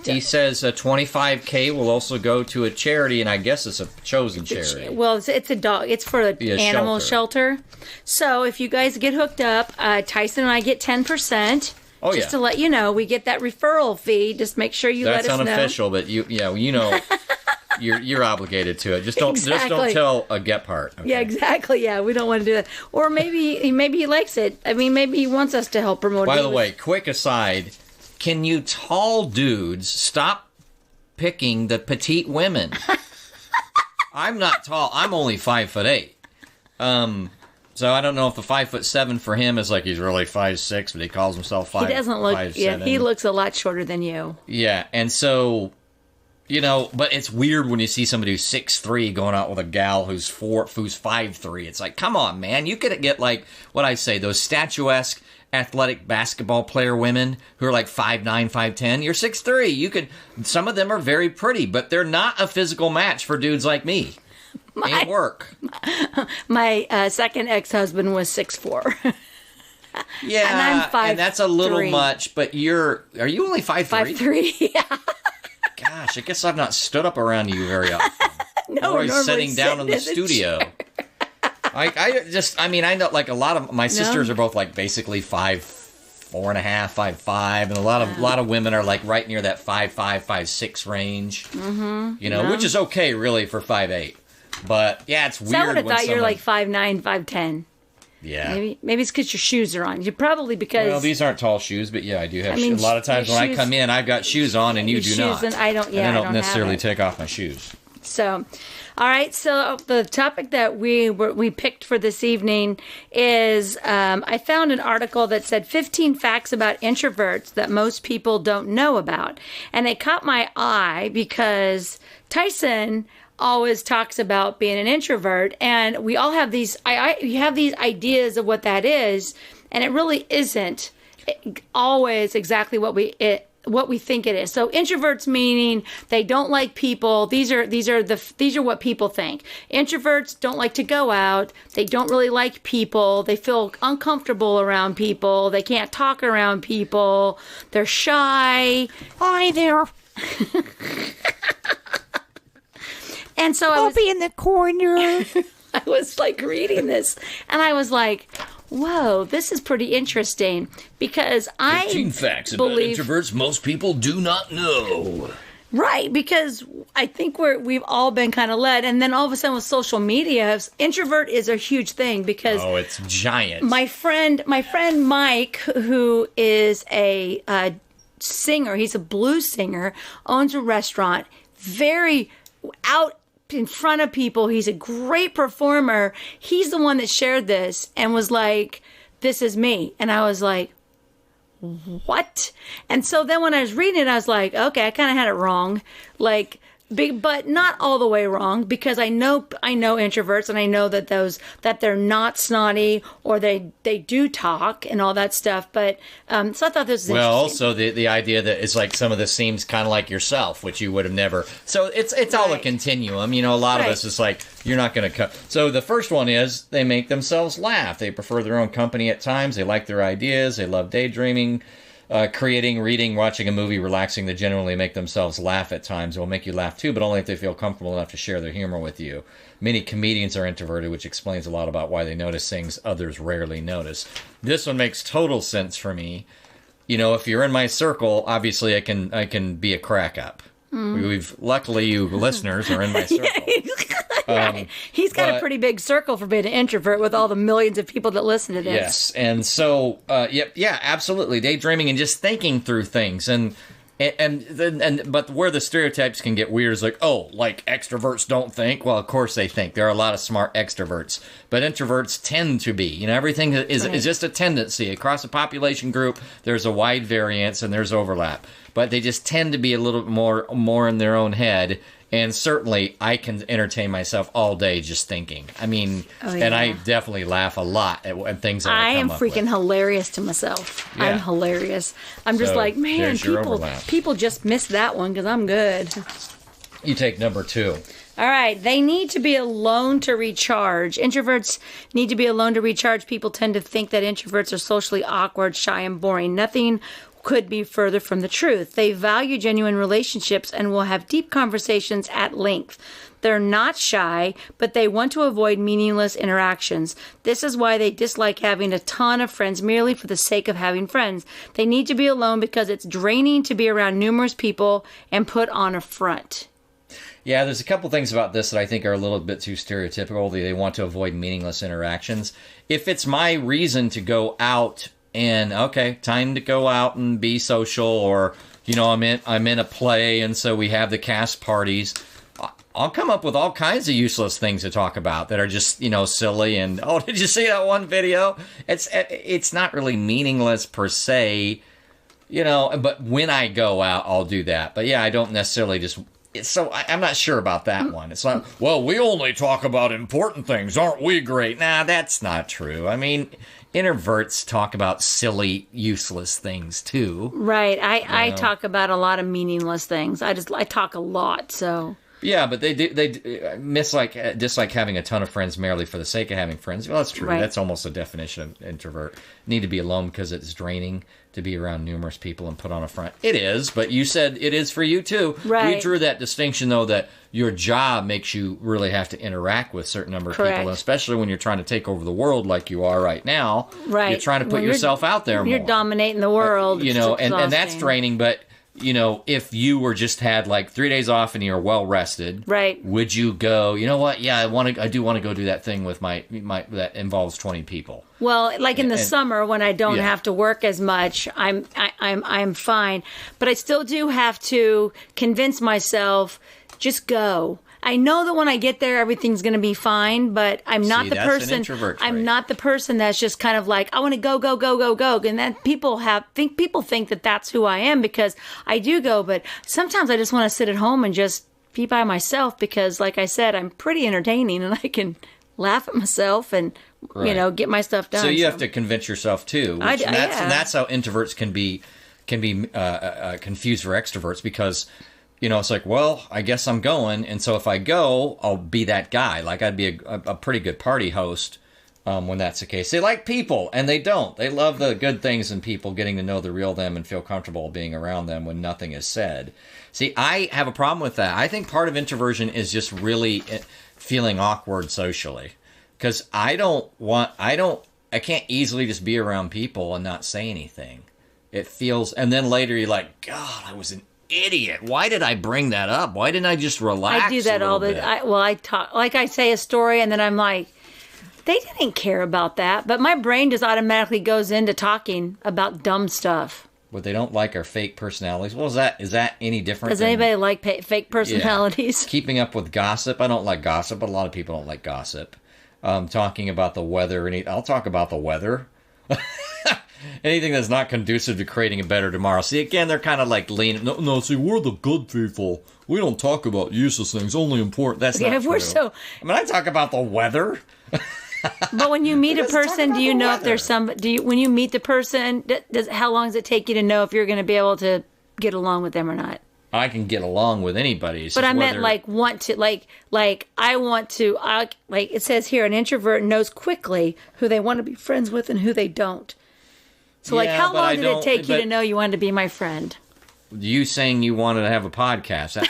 He says $25,000 will also go to a charity, and I guess it's a chosen charity. Well, it's a dog. It's for an animal shelter. So if you guys get hooked up, Tyson and I get 10%. Oh, just to let you know, we get that referral fee. Just make sure you let us know. That's unofficial, but you're obligated to it. Just don't tell a Gephardt. Okay? Yeah, exactly. Yeah, we don't want to do that. Or maybe he likes it. I mean, maybe he wants us to help promote it. By the way, quick aside, can you tall dudes stop picking the petite women? I'm not tall. I'm only 5'8". So I don't know if the 5'7" for him is like he's really 5'6", but he calls himself 5. He doesn't look. 5'7". Yeah, he looks a lot shorter than you. Yeah, and so. But it's weird when you see somebody who's 6'3" going out with a gal who's 5'3". It's like, come on, man. You could get, like, what I say, those statuesque athletic basketball player women who are like 5'9", 5'10". You're 6'3". Some of them are very pretty, but they're not a physical match for dudes like me. Ain't work. My second ex-husband was 6'4". Yeah, and I'm 5'3". And that's a little much, but are you only 5'3"? 5'3", yeah. Gosh, I guess I've not stood up around you very often. No, Roy's normally sitting down in the a studio. chair. I know, like, a lot of my sisters are both, like, basically 4.5, 5'5", and a lot of women are, like, right near that 5'5", 5'6" range. Mm-hmm. You know, which is okay, really, for 5'8". But, yeah, it's weird. So I would have thought you're like 5'9", 5'10". Yeah. Maybe it's because your shoes are on. You're probably because... Well, these aren't tall shoes, but yeah, I do have mean, shoes. A lot of times when I come in, I've got shoes on and you do not. And I don't necessarily have it. take off my shoes. So, all right. So the topic that we picked for this evening is I found an article that said 15 facts about introverts that most people don't know about. And it caught my eye because Tyson always talks about being an introvert, and we all have these you have these ideas of what that is, and it really isn't always exactly what we think it is. So introverts meaning they don't like people. These are what people think. Introverts don't like to go out. They don't really like people. They feel uncomfortable around people. They can't talk around people. They're shy. Hi there. And so I'll be in the corner. I was like reading this and I was like, whoa, this is pretty interesting because 15 facts about introverts most people do not know. Right, because I think we've all been kind of led, and then all of a sudden with social media, introvert is a huge thing because it's giant. My friend Mike, who is a singer, he's a blues singer, owns a restaurant, very out in front of people. He's a great performer. He's the one that shared this and was like, "This is me," and I was like, what? And so then when I was reading it, I was like, okay, I kind of had it wrong. Like, but not all the way wrong, because I know introverts, and I know that they're not snotty, or they do talk and all that stuff. But so I thought this was interesting. Well, also the idea that it's like some of this seems kind of like yourself, which you would have never. So it's all a continuum. You know, a lot of us is like, you're not going to cut. So the first one is they make themselves laugh. They prefer their own company at times. They like their ideas. They love daydreaming. Creating, reading, watching a movie, relaxing. They generally make themselves laugh at times. It will make you laugh too, but only if they feel comfortable enough to share their humor with you. Many comedians are introverted, which explains a lot about why they notice things others rarely notice. This one makes total sense for me. You know, if you're in my circle, obviously I can be a crack up. Luckily, you listeners are in my circle. He's got a pretty big circle for being an introvert with all the millions of people that listen to this. Yes, and so, yeah, absolutely. Daydreaming and just thinking through things. But where the stereotypes can get weird is like, oh, like extroverts don't think. Well, of course they think. There are a lot of smart extroverts, but introverts tend to be. You know, everything is just a tendency. Across a population group, there's a wide variance and there's overlap. But they just tend to be a little more in their own head. And certainly, I can entertain myself all day just thinking. I mean, and I definitely laugh a lot at things that I come up with. I am freaking hilarious to myself. Yeah. I'm hilarious. I'm just like, man, people just missed that one because I'm good. You take number 2. All right. They need to be alone to recharge. Introverts need to be alone to recharge. People tend to think that introverts are socially awkward, shy, and boring. Nothing could be further from the truth. They value genuine relationships and will have deep conversations at length. They're not shy, but they want to avoid meaningless interactions. This is why they dislike having a ton of friends merely for the sake of having friends. They need to be alone because it's draining to be around numerous people and put on a front. Yeah, there's a couple things about this that I think are a little bit too stereotypical. They want to avoid meaningless interactions. If it's my reason to go out and, okay, time to go out and be social, or, you know, I'm in a play, and so we have the cast parties, I'll come up with all kinds of useless things to talk about that are just, you know, silly. And, oh, did you see that one video? It's not really meaningless per se, you know, but when I go out, I'll do that. But yeah, I don't necessarily just... So I'm not sure about that one. It's like, well, we only talk about important things. Aren't we great? Nah, that's not true. I mean, introverts talk about silly, useless things too. Right. I talk about a lot of meaningless things. I talk a lot, so... Yeah, but they dislike having a ton of friends merely for the sake of having friends. Well, that's true. Right. That's almost a definition of introvert. Need to be alone because it's draining to be around numerous people and put on a front. It is, but you said it is for you too. Right. We drew that distinction though that your job makes you really have to interact with a certain number of Correct. people, and especially when you're trying to take over the world like you are right now. Right. You're trying to put When you're- yourself out there more. You're dominating the world. You know, It's and that's exhausting. draining, but you know, if you were just had like 3 days off and you're well rested, Right. would you go, you know what? Yeah, I do want to go do that thing with my that involves 20 people. Well, like in the And- summer when I don't Yeah. have to work as much, I'm fine. But I still do have to convince myself, just go. I know that when I get there, everything's going to be fine, but I'm not See, the that's an person. introvert trait. I'm not the person that's just kind of like, I want to go, go, go, go, go. And then people think that that's who I am because I do go. But sometimes I just want to sit at home and just be by myself because, like I said, I'm pretty entertaining and I can laugh at myself and Right. get my stuff done. So you have to convince yourself too, I which, d- and yeah. that's how introverts can be confused for extroverts because. You know, it's like, well, I guess I'm going, and so if I go, I'll be that guy. Like, I'd be a pretty good party host when that's the case. They like people, and they don't. They love the good things in people, getting to know the real them and feel comfortable being around them when nothing is said. See, I have a problem with that. I think part of introversion is just really feeling awkward socially. Because I can't easily just be around people and not say anything. It feels, and then later you're like, God, I was an idiot. Why did I bring that up? Why didn't I just relax? I do that all the. bit? I talk like I say a story and then I'm like, they didn't care about that, but my brain just automatically goes into talking about dumb stuff. What they don't like are fake personalities. Well, is that any different? Does than anybody like fake Yeah. personalities? Keeping up with gossip? I don't like gossip, but a lot of people don't like gossip. Talking about the weather, I'll talk about the weather. Anything that's not conducive to creating a better tomorrow. See, again, they're kind of like leaning. No, see, we're the good people. We don't talk about useless things, only important. That's Yeah, not we're true. so. I mean, I talk about the weather. But when you meet a Let's talk person, about do you the know if weather. there's some? When you meet the person, how long does it take you to know if you're going to be able to get along with them or not? I can get along with anybody. It's But just I meant whether- like want to like I want to like it says here an introvert knows quickly who they want to be friends with and who they don't. So like Yeah, how but long I did it don't- take you to but- know you wanted to be my friend? you saying you wanted to have a podcast. That's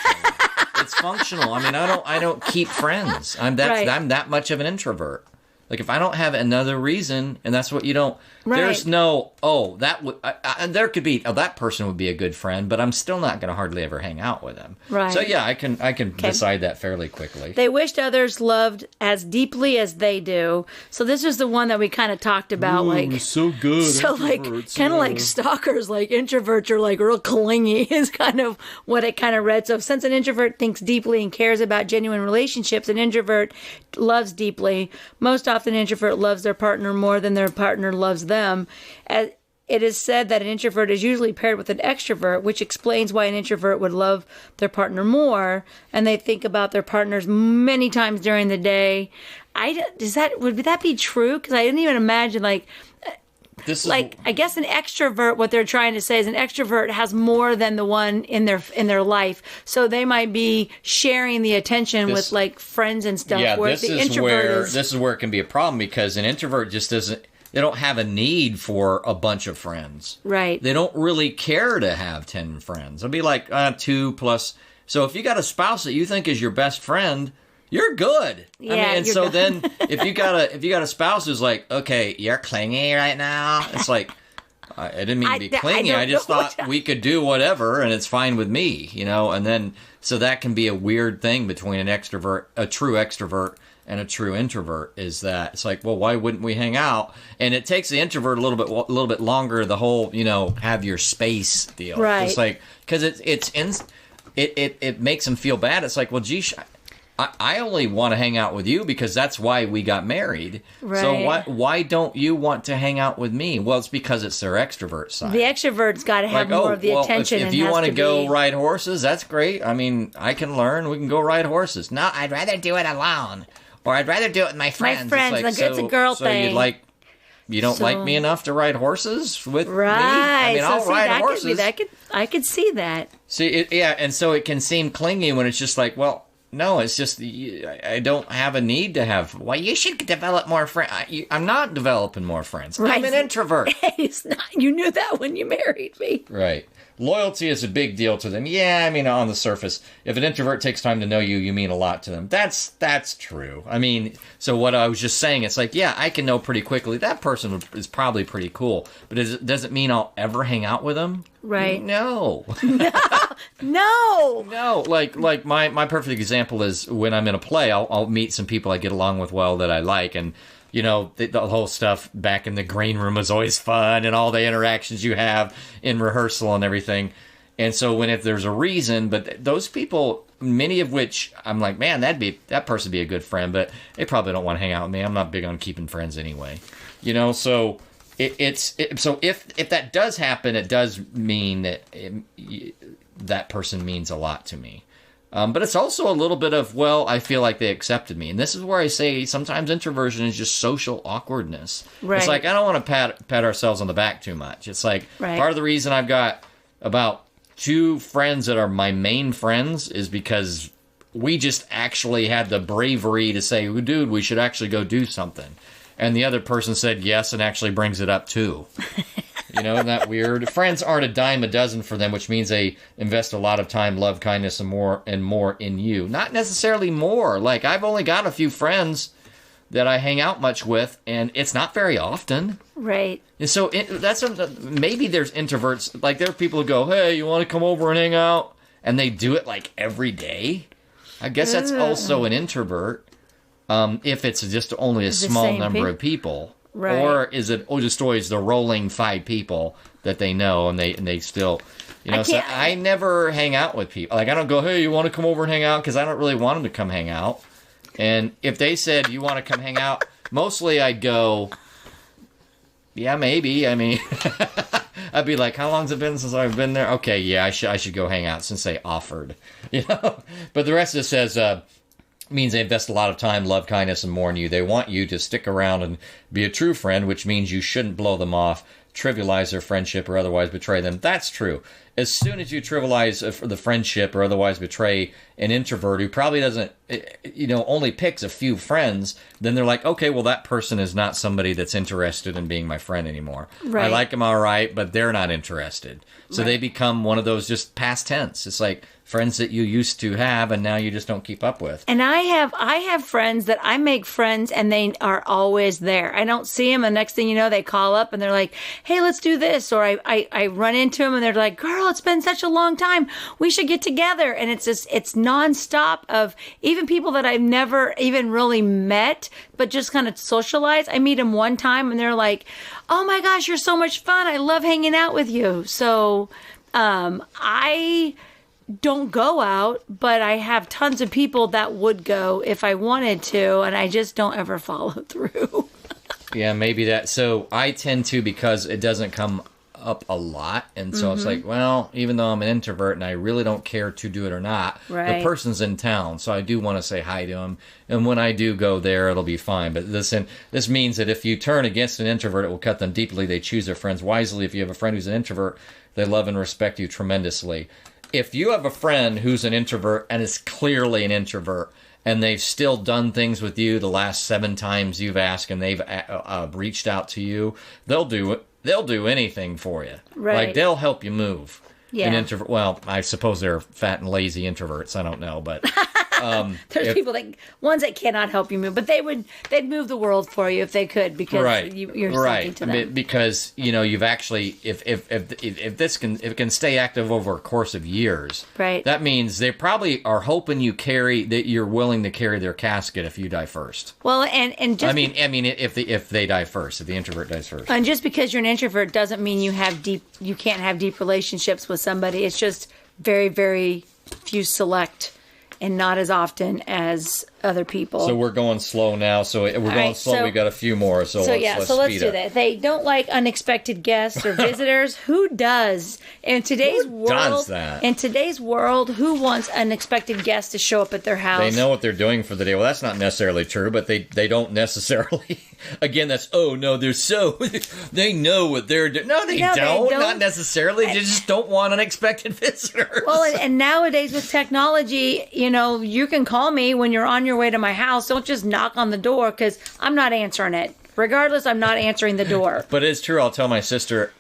it's functional. I mean, I don't keep friends. I'm Right. that much of an introvert. Like if I don't have another reason, and that's what you don't. Right. There's no that would. And there could be that person would be a good friend, but I'm still not going to hardly ever hang out with them. Right. So yeah, I can decide that fairly quickly. They wished others loved as deeply as they do. So this is the one that we kind of talked about so good. so like kind of like stalkers, like introverts are like real clingy is kind of what it kind of read. So since an introvert thinks deeply and cares about genuine relationships, an introvert loves deeply. Most often, an introvert loves their partner more than their partner loves them. As it is said that an introvert is usually paired with an extrovert, which explains why an introvert would love their partner more, and they think about their partners many times during the day. Would that be true? Because I didn't even imagine This is like I guess an extrovert, what they're trying to say is an extrovert has more than the one in their life, so they might be sharing the attention with like friends and stuff. yeah. Whereas This the is introvert where it can be a problem because an introvert just doesn't. They don't have a need for a bunch of friends. right. They don't really care to have 10 friends. It'll be like 2 plus. So if you got a spouse that you think is your best friend, you're good. Yeah, I mean, and you're so good. then if you got a spouse who's like, okay, you're clingy right now. It's like, I didn't mean to be clingy. I just thought we could do whatever and it's fine with me, And then, so that can be a weird thing between a true extrovert and a true introvert is that it's like, well, why wouldn't we hang out? And it takes the introvert a little bit longer. The whole, have your space deal. Right. It's like because it makes them feel bad. It's like, well, geez, I only want to hang out with you because that's why we got married. Right. So why don't you want to hang out with me? Well, it's because it's their extrovert side. The extrovert's got to have more of the attention. If and you has want to go be... ride horses, that's great. I mean, I can learn. We can go ride horses. No, I'd rather do it alone. Or I'd rather do it with my friends. It's a girl thing. You don't like me enough to ride horses with me? Right. I mean, I'll ride horses. I could see that. See, and so it can seem clingy when it's just like, well, No, it's just I don't have a need to have. Well, you should develop more friends. I'm not developing more friends. Right. I'm an introvert. It's not. You knew that when you married me. Right. Loyalty is a big deal to them. Yeah, I mean, on the surface, if an introvert takes time to know you, you mean a lot to them. That's true. I mean, so what I was just saying, it's like, yeah, I can know pretty quickly. That person is probably pretty cool. But does it mean I'll ever hang out with them? Right. No. No. No. Like my perfect example is when I'm in a play, I'll meet some people I get along with well that I like, and you know, the whole stuff back in the green room is always fun, and all the interactions you have in rehearsal and everything. And so if there's a reason, but those people, many of which I'm like, man, that person would be a good friend, but they probably don't want to hang out with me. I'm not big on keeping friends anyway, you know. So so if that does happen, it does mean that that person means a lot to me. But it's also a little bit of, well, I feel like they accepted me. And this is where I say sometimes introversion is just social awkwardness. Right. It's like, I don't want to pat ourselves on the back too much. It's like, part of the reason I've got about 2 friends that are my main friends is because we just actually had the bravery to say, dude, we should actually go do something. And the other person said yes and actually brings it up too. You know, isn't that weird? Friends aren't a dime a dozen for them, which means they invest a lot of time, love, kindness, and more in you. Not necessarily more. Like, I've only got a few friends that I hang out much with, and it's not very often. Right. And so maybe there's introverts. Like, there are people who go, hey, you want to come over and hang out? And they do it, like, every day. I guess that's also an introvert, if it's just only a small number of people. Right. Or is it just always the rolling 5 people that they know and they still, you know? So I never hang out with people. Like, I don't go, hey, you want to come over and hang out? Because I don't really want them to come hang out. And if they said, you want to come hang out, mostly I'd go, yeah, maybe. I mean, I'd be like, how long's it been since I've been there? Okay, yeah, I should go hang out since they offered. You know? But the rest of it says, means they invest a lot of time, love, kindness, and more in you. They want you to stick around and be a true friend, which means you shouldn't blow them off, trivialize their friendship, or otherwise betray them. That's true. As soon as you trivialize the friendship or otherwise betray an introvert who probably doesn't, you know, only picks a few friends, then they're like, okay, well, that person is not somebody that's interested in being my friend anymore. Right. I like them all right, but they're not interested. So they become one of those just past tense. It's like friends that you used to have and now you just don't keep up with. And I have friends that I make friends and they are always there. I don't see them, and next thing you know, they call up and they're like, hey, let's do this. Or I run into them and they're like, girl, it's been such a long time. We should get together. And it's nonstop of even people that I've never even really met, but just kind of socialize. I meet them one time and they're like, oh my gosh, you're so much fun. I love hanging out with you. So I don't go out, but I have tons of people that would go if I wanted to, and I just don't ever follow through. Yeah, maybe that. So I tend to, because it doesn't come up a lot, and so it's like, well, even though I'm an introvert and I really don't care to do it or not, the person's in town, so I do want to say hi to him, and when I do go there, it'll be fine. But this means that if you turn against an introvert, it will cut them deeply. They choose their friends wisely. If you have a friend who's an introvert, they love and respect you tremendously. If you have a friend who's an introvert and is clearly an introvert, and they've still done things with you the last 7 times you've asked, and they've reached out to you, they'll do it. They'll do anything for you. Right. Like, they'll help you move. Yeah. An introvert. Well, I suppose they're fat and lazy introverts. I don't know, but there's people ones that cannot help you move, but they'd move the world for you if they could, because you're something to them. Because you've actually, if it can stay active over a course of years, right? That means they probably are hoping that you're willing to carry their casket if you die first. Well, and just if they die first, if the introvert dies first, and just because you're an introvert doesn't mean you can't have deep relationships with somebody. It's just very, very few select, and not as often as other people. So we're going slow now. So we're going slow. So we got a few more. So let's do that. They don't like unexpected guests or visitors. Who does? In today's world, does that? In today's world, who wants unexpected guests to show up at their house? They know what they're doing for the day. Well, that's not necessarily true, but they don't necessarily. Again, that's, oh, no, they're so, they know what they're doing. No, they don't. Not necessarily. They just don't want unexpected visitors. Well, and nowadays with technology, you can call me when you're on your way to my house. Don't just knock on the door because I'm not answering it. Regardless, I'm not answering the door. But it's true. I'll tell my sister,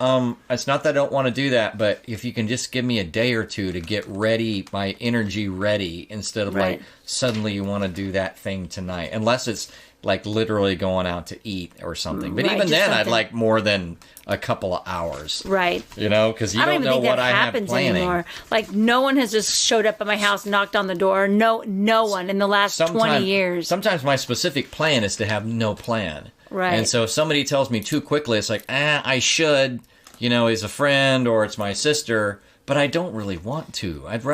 it's not that I don't want to do that, but if you can just give me a day or two to get ready, my energy ready, instead of like suddenly you want to do that thing tonight. Unless it's like literally going out to eat or something. But even then, I'd like more than a couple of hours. Right. Because you don't know what I have planning. Anymore. Like, no one has just showed up at my house, knocked on the door. No one in the last 20 years. Sometimes my specific plan is to have no plan. Right. And so if somebody tells me too quickly, it's like, I should, he's a friend or it's my sister, but I don't really want to. I'd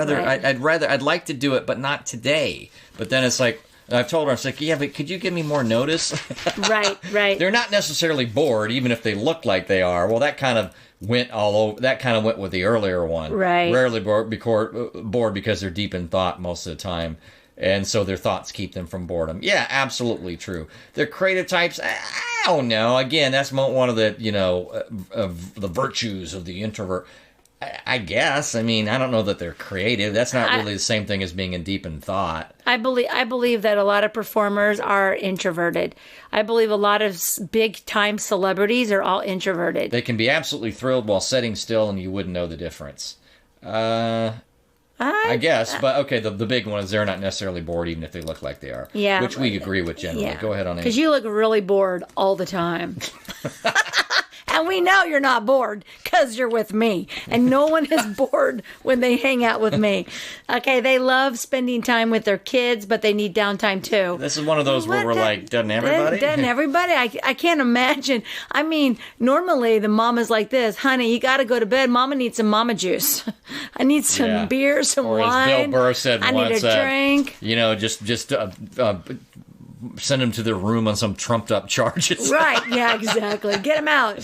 like to do it, but not today. But then it's like, I've told her, it's like, yeah, but could you give me more notice? Right. They're not necessarily bored, even if they look like they are. Well, that kind of went all over. That kind of went with the earlier one. Right. Rarely bored because they're deep in thought most of the time. And so their thoughts keep them from boredom. Yeah, absolutely true. They're creative types. I don't know. Again, that's one of the, of the virtues of the introvert. I guess. I mean, I don't know that they're creative. That's not really the same thing as being in deep in thought. I believe that a lot of performers are introverted. I believe a lot of big time celebrities are all introverted. They can be absolutely thrilled while sitting still, and you wouldn't know the difference. I guess, but okay, the big one is they're not necessarily bored even if they look like they are. Yeah. Which we agree with generally. Yeah. Go ahead on. Because you look really bored all the time. And we know you're not bored because you're with me. And no one is bored when they hang out with me. Okay, they love spending time with their kids, but they need downtime too. This is one of those where we're like, doesn't everybody? Doesn't everybody? I can't imagine. I mean, normally the mama's like this, honey, you got to go to bed. Mama needs some mama juice. I need some beer, some or wine. As Bill Burr said I once, need a drink. Just send them to their room on some trumped up charges. Right, yeah, exactly. Get them out.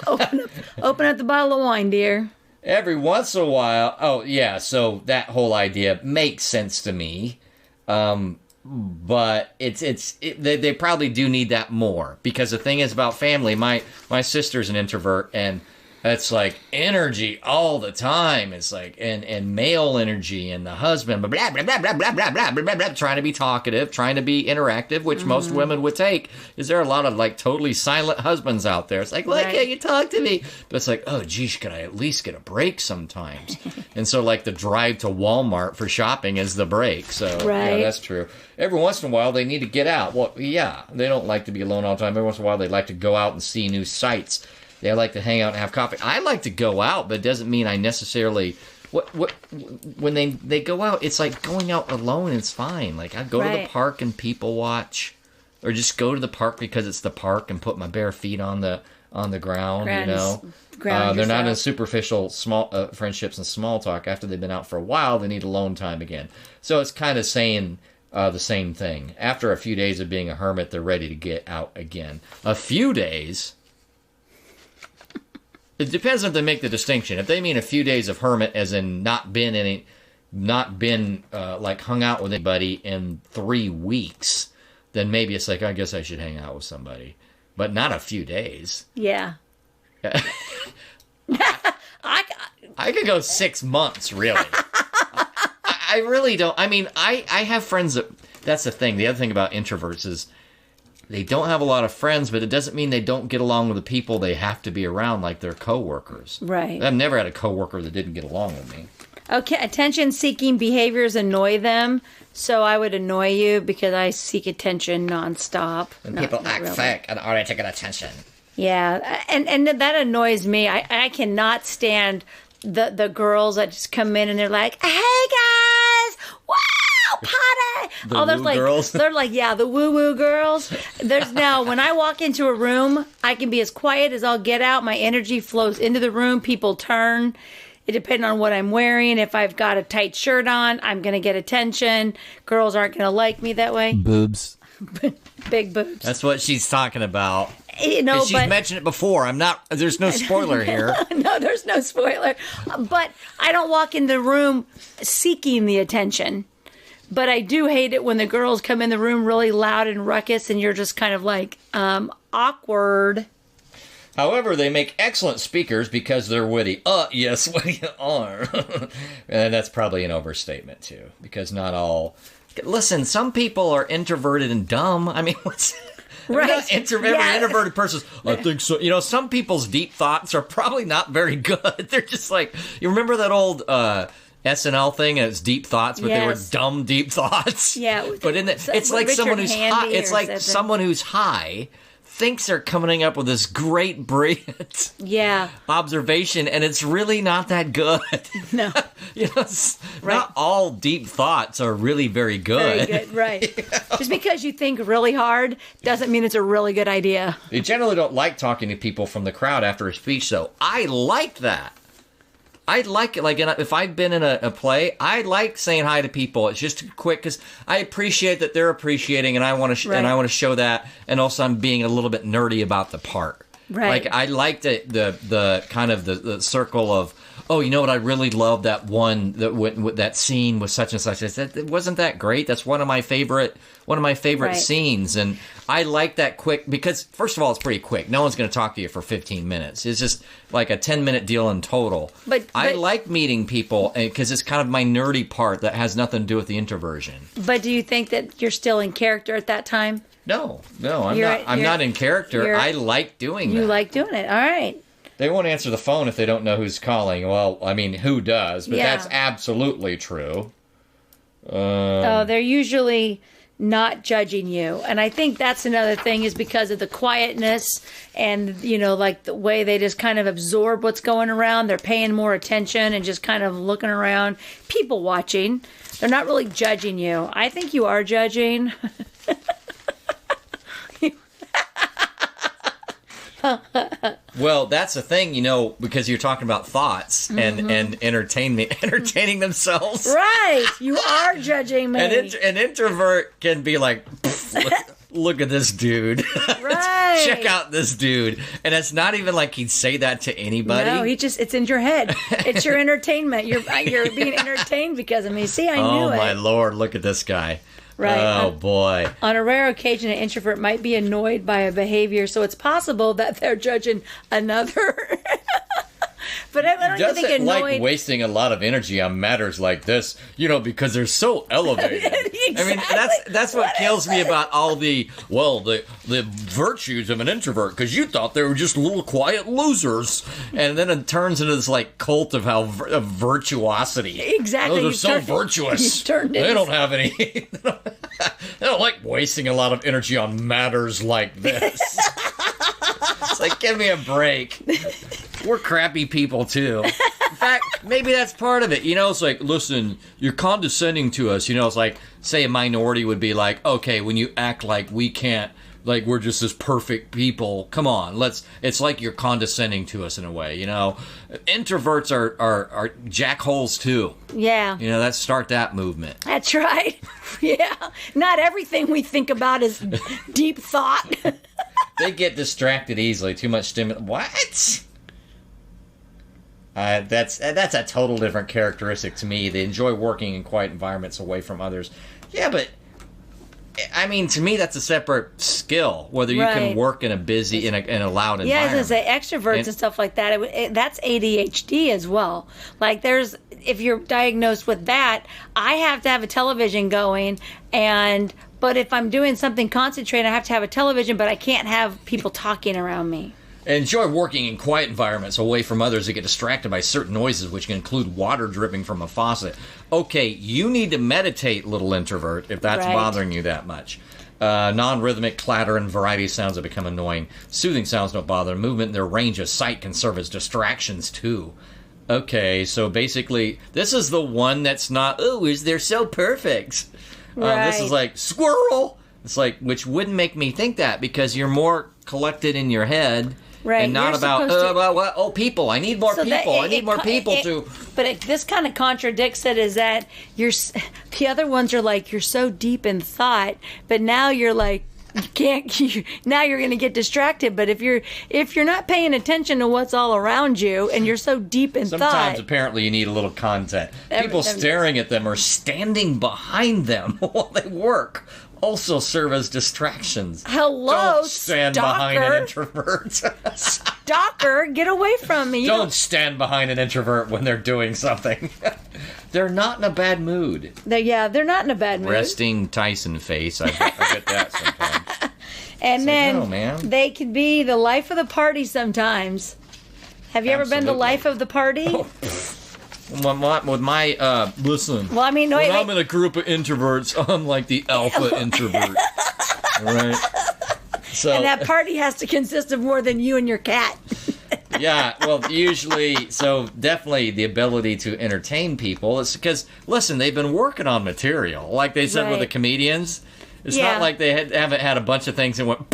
Open up the bottle of wine, dear. Every once in a while. So that whole idea makes sense to me. But they probably do need that more, because the thing is about family, my sister's an introvert, and it's like energy all the time. It's like and male energy, and the husband blah blah blah blah blah blah blah blah blah, trying to be talkative, trying to be interactive, which most women would take. Is there a lot of like totally silent husbands out there? It's like, why can't you talk to me? But it's like, oh geez, could I at least get a break sometimes? And so like the drive to Walmart for shopping is the break. So yeah, that's true. Every once in a while they need to get out. Well, yeah, they don't like to be alone all the time. Every once in a while they like to go out and see new sights. They like to hang out and have coffee. I like to go out, but it doesn't mean I necessarily... When they go out, it's like going out alone is fine. Like, I go to the park and people watch. Or just go to the park because it's the park and put my bare feet on the ground, They're not in superficial small friendships and small talk. After they've been out for a while, they need alone time again. So it's kind of saying... the same thing. After a few days of being a hermit, they're ready to get out again. A few days... It depends if they make the distinction. If they mean a few days of hermit, as in not been like hung out with anybody in 3 weeks, then maybe it's like, I guess I should hang out with somebody, but not a few days. Yeah. I could go 6 months, really. I really don't. I mean, I have friends that's the thing. The other thing about introverts is they don't have a lot of friends, but it doesn't mean they don't get along with the people they have to be around, like their coworkers. Right. I've never had a coworker that didn't get along with me. Okay, attention-seeking behaviors annoy them, so I would annoy you because I seek attention nonstop. And people act fake in order to get attention. Yeah, and that annoys me. I cannot stand the girls that just come in and they're like, hey, guys, wow! Party! Girls? They're like, yeah, the woo-woo girls. There's now, when I walk into a room, I can be as quiet as I'll get out. My energy flows into the room. People turn. It depends on what I'm wearing. If I've got a tight shirt on, I'm going to get attention. Girls aren't going to like me that way. Boobs. Big boobs. That's what she's talking about. She's mentioned it before. There's no spoiler here. No, there's no spoiler. But I don't walk in the room seeking the attention. But I do hate it when the girls come in the room really loud and ruckus, and you're just kind of like, awkward. However, they make excellent speakers because they're witty. Yes, we are. And that's probably an overstatement, too, because not all... Listen, some people are introverted and dumb. I mean, what's... Right. Every introverted person, I think so. You know, some people's deep thoughts are probably not very good. They're just like, you remember that old SNL thing? And it's deep thoughts, but they were dumb deep thoughts. Yeah. But it's like someone who's high. It's like someone who's high thinks they're coming up with this great, brilliant observation, and it's really not that good. No. Not all deep thoughts are really very good. Very good, right. Just because you think really hard doesn't mean it's a really good idea. You generally don't like talking to people from the crowd after a speech, though. I like that. I like it. Like, if I've been in a play, I like saying hi to people. It's just quick because I appreciate that they're appreciating, and I want to show that. And also, I'm being a little bit nerdy about the part. Right. Like, I like the kind of the circle of, oh, you know what? I really love that one that scene with such and such. I said, wasn't that great? That's one of my favorite scenes, and I like that quick because first of all, it's pretty quick. No one's going to talk to you for 15 minutes. It's just like a 10-minute deal in total. But I like meeting people because it's kind of my nerdy part that has nothing to do with the introversion. But do you think that you're still in character at that time? No, I'm not in character. I like doing that. You like doing it. All right. They won't answer the phone if they don't know who's calling. Well, I mean, who does? But that's absolutely true. They're usually not judging you. And I think that's another thing is because of the quietness and, like the way they just kind of absorb what's going around. They're paying more attention and just kind of looking around. People watching. They're not really judging you. I think you are judging. Well, that's the thing, because you're talking about thoughts and entertaining themselves. Right. You are judging me. An introvert can be like, look at this dude. Right. Check out this dude. And it's not even like he'd say that to anybody. No, it's in your head. It's your entertainment. You're being entertained because of me. See, I knew it. Oh, my Lord. Look at this guy. Right. Oh, boy. On a rare occasion, an introvert might be annoyed by a behavior, so it's possible that they're judging another. But I don't even think annoyed... like wasting a lot of energy on matters like this, because they're so elevated. Exactly. I mean, that's what kills me about all the virtues of an introvert, because you thought they were just little quiet losers. And then it turns into this, cult of virtuosity. Exactly. Oh, they're so virtuous. They don't have any... They don't like wasting a lot of energy on matters like this. It's like, give me a break. We're crappy people, too. In fact, maybe that's part of it. It's like, listen, you're condescending to us. It's like, say a minority would be like, okay, when you act like we can't, like we're just this perfect people, come on, it's like you're condescending to us in a way, Introverts are jackholes, too. Yeah. Let's start that movement. That's right. Yeah. Not everything we think about is deep thought. They get distracted easily. Too much stimulus. What? That's a total different characteristic to me. They enjoy working in quiet environments away from others. Yeah, but I mean, to me, that's a separate skill. Whether you can work in a busy, in a loud environment. Yeah, I was gonna say extroverts and stuff like that. That's ADHD as well. Like, if you're diagnosed with that, I have to have a television going, but if I'm doing something concentrated, I have to have a television, but I can't have people talking around me. Enjoy working in quiet environments away from others that get distracted by certain noises, which can include water dripping from a faucet. Okay, you need to meditate, little introvert, if that's bothering you that much. Non-rhythmic clatter and variety of sounds that become annoying. Soothing sounds don't bother. Movement in their range of sight can serve as distractions, too. Okay, so basically, this is the one that's not, they're so perfect. This is like, squirrel! It's like, which wouldn't make me think that, because you're more collected in your head. Right. And not about what? Oh, people. I need more people. I need more people to... But this kind of contradicts it, is that the other ones are like, you're so deep in thought, but now you're like now you're going to get distracted. But if you're not paying attention to what's all around you and you're so deep in thought. Sometimes apparently you need a little content. People staring at them or standing behind them while they work also serve as distractions. Hello, Don't stand stalker. behind an introvert. Stalker, get away from me. Don't stand behind an introvert when they're doing something. They're not in a bad mood. They're not in a bad mood. Resting Tyson face. I get that sometimes. And then no, man. they could be the life of the party sometimes. Have you ever been the Absolutely. life of the party? With my listen. Well, I mean, no, when wait, I'm in a group of introverts, I'm like the alpha introvert. Right? So, and that party has to consist of more than you and your cat. yeah, well, usually, so definitely the ability to entertain people is because, listen, they've been working on material. Like they said with the Right. comedians, it's not like they haven't had a bunch of things and went,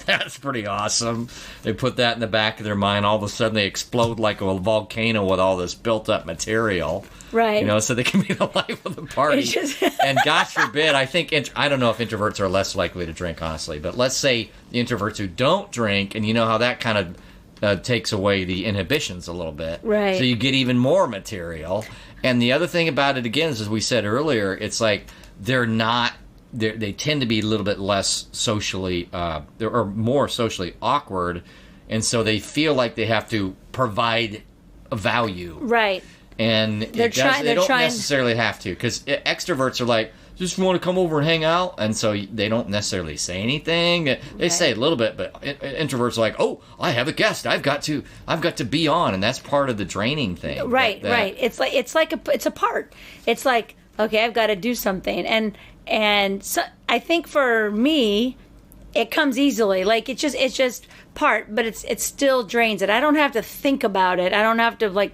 that's pretty awesome. They put that in the back of their mind. All of a sudden, they explode like a volcano with all this built-up material. Right. You know, so they can be the life of the party. It's just- And God forbid, I think, I don't know if introverts are less likely to drink, honestly, but let's say the introverts who don't drink, and you know how that kind of takes away the inhibitions a little bit. Right. So you get even more material. And the other thing about it, again, is as we said earlier, it's like they tend to be a little bit less socially, or more socially awkward, and so they feel like they have to provide a value. Right. And they don't necessarily have to, because extroverts are like, just want to come over and hang out, and so they don't necessarily say anything. They say a little bit, but introverts are like, oh, I have a guest, I've got to be on, and that's part of the draining thing. Right. It's a part. It's like, okay, I've got to do something, and so I think for me, it comes easily. Like it's just part, but it still drains it. I don't have to think about it. I don't have to like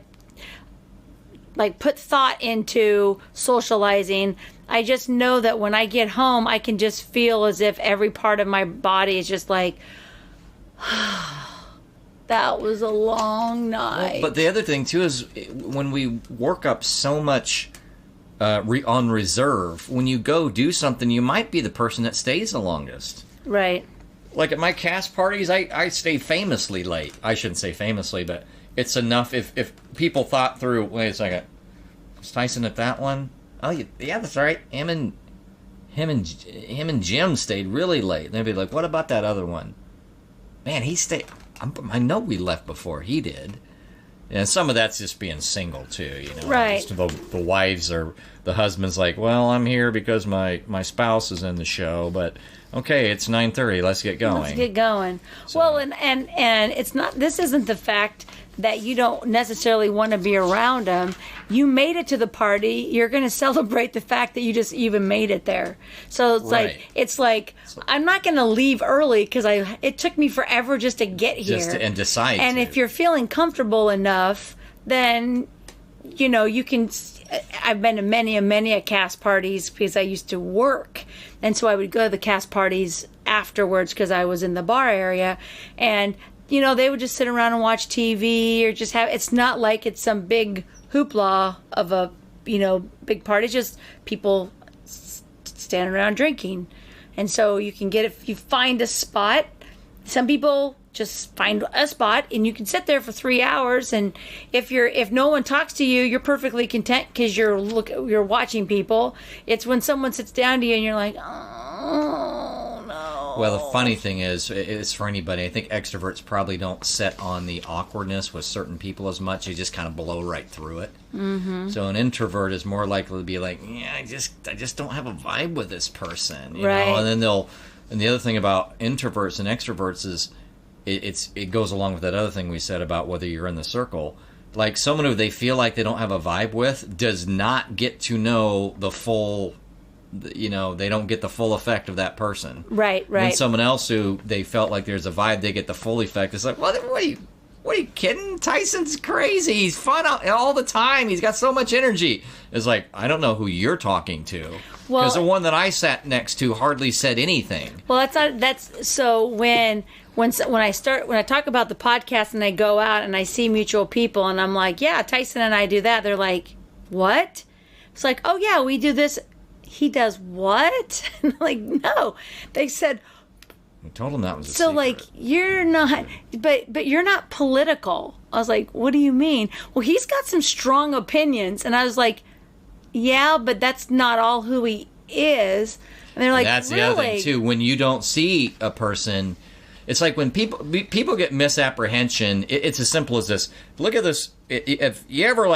put thought into socializing. I just know that when I get home, I can just feel as if every part of my body is just like, that was a long night. But the other thing too is when we work up so much on reserve, when you go do something, you might be the person that stays the longest. Right. Like at my cast parties, I stay famously late. I shouldn't say famously, but it's enough if people thought through, wait a second, was Tyson at that one? Oh, yeah, that's right. Him and Jim stayed really late. And they'd be like, what about that other one? Man, he stayed. I know we left before he did. And some of that's just being single too, you know. Right. Just the wives or the husband's like, well, I'm here because my spouse is in the show, but okay, it's 9:30. Let's get going. Let's get going. So. Well, and it's not. This isn't the fact that you don't necessarily want to be around them. You made it to the party. You're going to celebrate the fact that you just even made it there. So it's like I'm not going to leave early because it took me forever just to get here and decide. And if you're feeling comfortable enough, then you can. I've been to many a cast parties because I used to work, and so I would go to the cast parties afterwards because I was in the bar area, and they would just sit around and watch TV or just have. It's not like it's some big hoopla of a big party. It's just people standing around drinking, and so you can if you find a spot. Some people just find a spot and you can sit there for 3 hours, and if no one talks to you, you're perfectly content because you're watching people. It's when someone sits down to you and you're like, oh no. Well, the funny thing is for anybody, I think extroverts probably don't set on the awkwardness with certain people as much. They just kind of blow right through it. Mm-hmm. So an introvert is more likely to be like, yeah, I just don't have a vibe with this person, you know. And then and the other thing about introverts and extroverts is it goes along with that other thing we said about whether you're in the circle. Like someone who they feel like they don't have a vibe with does not get to know the full, they don't get the full effect of that person. Right. And someone else who they felt like there's a vibe, they get the full effect. It's like, what are you kidding? Tyson's crazy. He's fun all the time. He's got so much energy. It's like, I don't know who you're talking to. Because the one that I sat next to hardly said anything. Well, that's so when I talk about the podcast and I go out and I see mutual people and I'm like, yeah, Tyson and I do that. They're like, what? It's like, oh yeah, we do this. He does what? And I'm like, no. They said, I told him that was a So secret. like you're not, but you're not political. I was like, what do you mean? Well, he's got some strong opinions, and I was like, yeah, but that's not all who he is. And they're like, that's the really? other thing too. When you don't see a person, it's like when people get misapprehension. It's as simple as this. Look at this. If you ever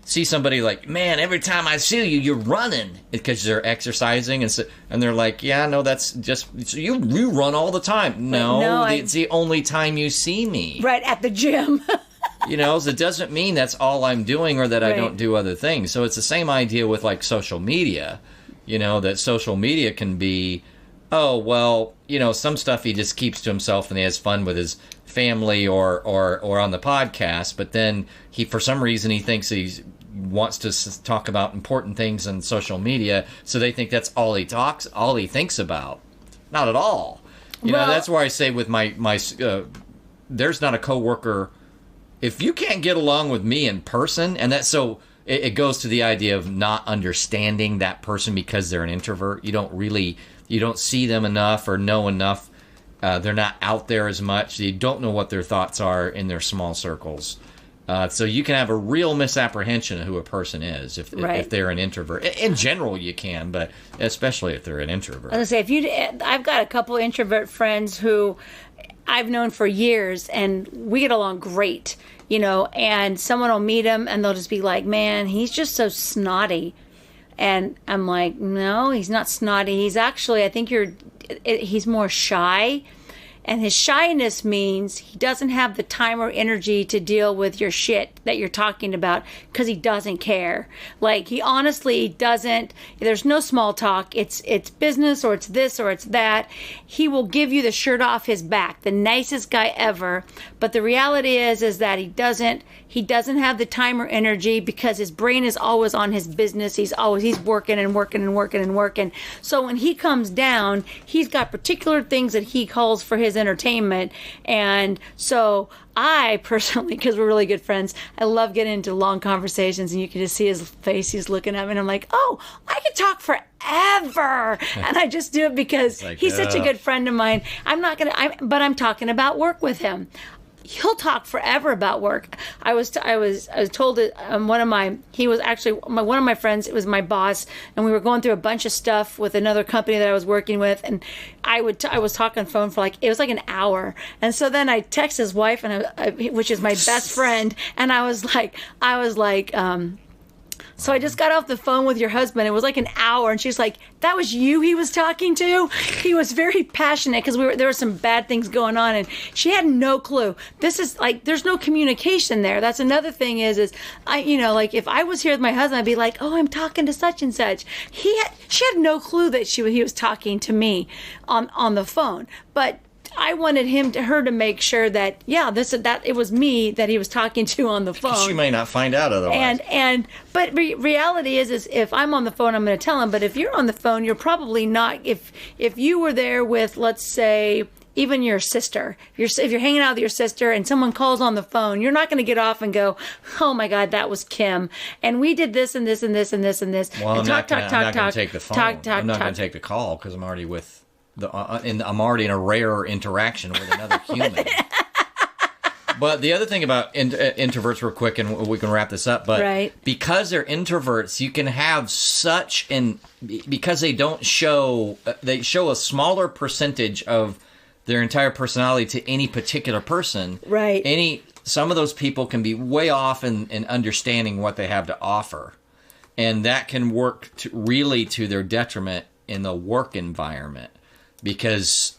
see somebody like, man, every time I see you, you're running because they're exercising, and they're like, yeah, no, that's just you run all the time. No, it's the only time you see me. Right at the gym. So it doesn't mean that's all I'm doing or that I Right. don't do other things. So it's the same idea with like social media. That social media can be, oh, well, some stuff he just keeps to himself and he has fun with his family or on the podcast. But then for some reason, he thinks he wants to talk about important things on social media. So they think that's all he thinks about. Not at all. That's where I say with my there's not a coworker. If you can't get along with me in person, and that's so. It goes to the idea of not understanding that person because they're an introvert. You don't see them enough or know enough. They're not out there as much. You don't know what their thoughts are in their small circles. So you can have a real misapprehension of who a person is if they're an introvert. In general, you can, but especially if they're an introvert. I was gonna say, I've got a couple introvert friends who I've known for years, and we get along great. And someone will meet him and they'll just be like, man, he's just so snotty. And I'm like, no, he's not snotty. He's actually, I think he's more shy. And his shyness means he doesn't have the time or energy to deal with your shit that you're talking about because he doesn't care. Like, he honestly doesn't. There's no small talk. It's business, or it's this or it's that. He will give you the shirt off his back, the nicest guy ever. But the reality is that he doesn't have the time or energy because his brain is always on his business. He's working and working and working and working. So when he comes down, he's got particular things that he calls for his entertainment. And so I personally, because we're really good friends, I love getting into long conversations, and you can just see his face. He's looking at me, and I'm like, oh, I could talk forever. And I just do it because he's such a good friend of mine. But I'm talking about work with him. He'll talk forever about work. I was told that one of my friends. It was my boss, and we were going through a bunch of stuff with another company that I was working with, and I was talking on the phone for it was like an hour, and so then I text his wife, which is my best friend, and I was like. So I just got off the phone with your husband. It was like an hour. And she's like, that was you he was talking to? He was very passionate because there were some bad things going on. And she had no clue. This is like, there's no communication there. That's another thing is like if I was here with my husband, I'd be like, oh, I'm talking to such and such. She had no clue that he was talking to me on the phone. But I wanted her to make sure that it was me that he was talking to on the phone. She may not find out otherwise. But reality is if I'm on the phone, I'm going to tell him. But if you're on the phone, you're probably not. If you were there with, let's say, even your sister, if you're hanging out with your sister and someone calls on the phone, you're not going to get off and go, oh my God, that was Kim, and we did this and this and this and this and this. Well, and I'm not going to take the phone. I'm not going to take the call because I'm already with. I'm already in a rare interaction with another human. But the other thing about introverts, real quick, and we can wrap this up. But because they're introverts, you can have because they don't show, they show a smaller percentage of their entire personality to any particular person. Right. Some of those people can be way off in understanding what they have to offer, and that can work really to their detriment in the work environment. Because,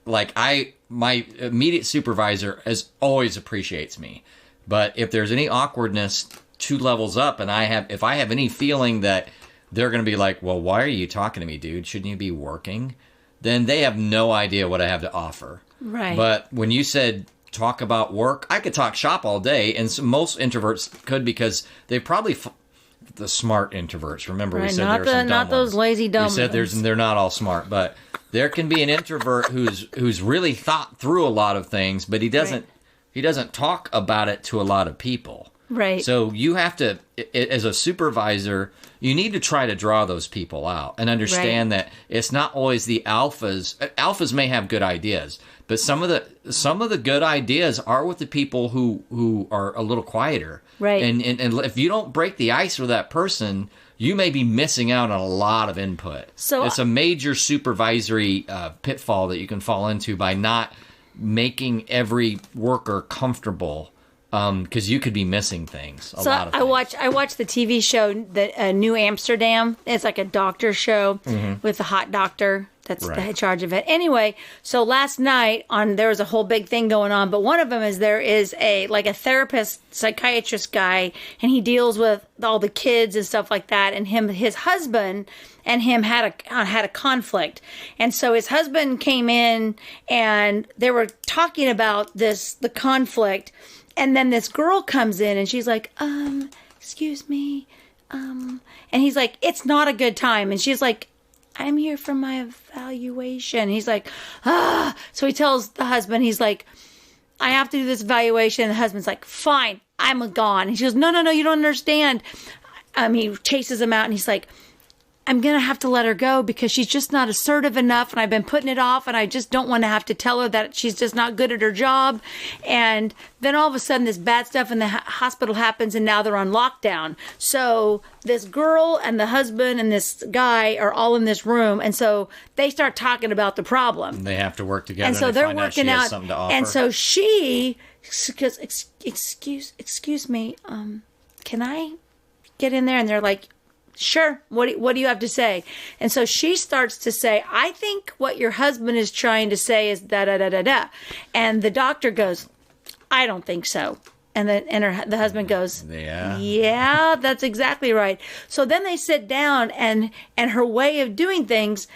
my immediate supervisor always appreciates me. But if there's any awkwardness 2 levels up, and if I have any feeling that they're going to be like, well, why are you talking to me, dude? Shouldn't you be working? Then they have no idea what I have to offer. Right. But when you said talk about work, I could talk shop all day, and most introverts could because they probably... the smart introverts. Remember, we said there are some dumb not those ones. lazy dumb We said they're not all smart, but there can be an introvert who's really thought through a lot of things, but he doesn't talk about it to a lot of people. Right. So you have to, as a supervisor, you need to try to draw those people out and understand that it's not always the alphas. Alphas may have good ideas, but some of the good ideas are with the people who are a little quieter. Right. And if you don't break the ice with that person, you may be missing out on a lot of input. So it's a major supervisory pitfall that you can fall into by not making every worker comfortable, because you could be missing things. A lot of things. I watch the TV show, the New Amsterdam. It's like a doctor show with the hot doctor that's in charge of it. Anyway, so last night there was a whole big thing going on, but one of them is there is a therapist, psychiatrist guy, and he deals with all the kids and stuff like that. And his husband and him had a conflict, and so his husband came in and they were talking about the conflict. And then this girl comes in and she's like, excuse me. And he's like, it's not a good time. And she's like, I'm here for my evaluation. He's like, ah. So he tells the husband, he's like, I have to do this evaluation. And the husband's like, fine, I'm gone. And she goes, no, you don't understand. He chases him out and he's like, I'm going to have to let her go because she's just not assertive enough, and I've been putting it off, and I just don't want to have to tell her that she's just not good at her job. And then all of a sudden this bad stuff in the hospital happens, and now they're on lockdown. So this girl and the husband and this guy are all in this room, and so they start talking about the problem. They have to work together, and so they're working out something to offer. And so she goes, excuse me, can I get in there? And they're like, sure. What do you have to say? And so she starts to say, I think what your husband is trying to say is da da da da da. And the doctor goes, I don't think so. And the husband goes, yeah, that's exactly right. So then they sit down, and her way of doing things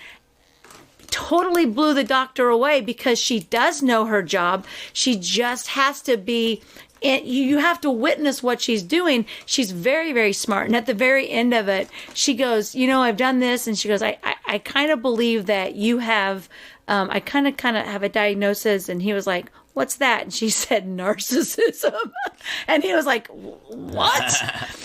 totally blew the doctor away because she does know her job. She just has to be. You have to witness what she's doing. She's very, very smart. And at the very end of it, she goes, I've done this. And she goes, I kind of believe that you have, I kind of have a diagnosis. And he was like, what's that? And she said, narcissism. And he was like, what?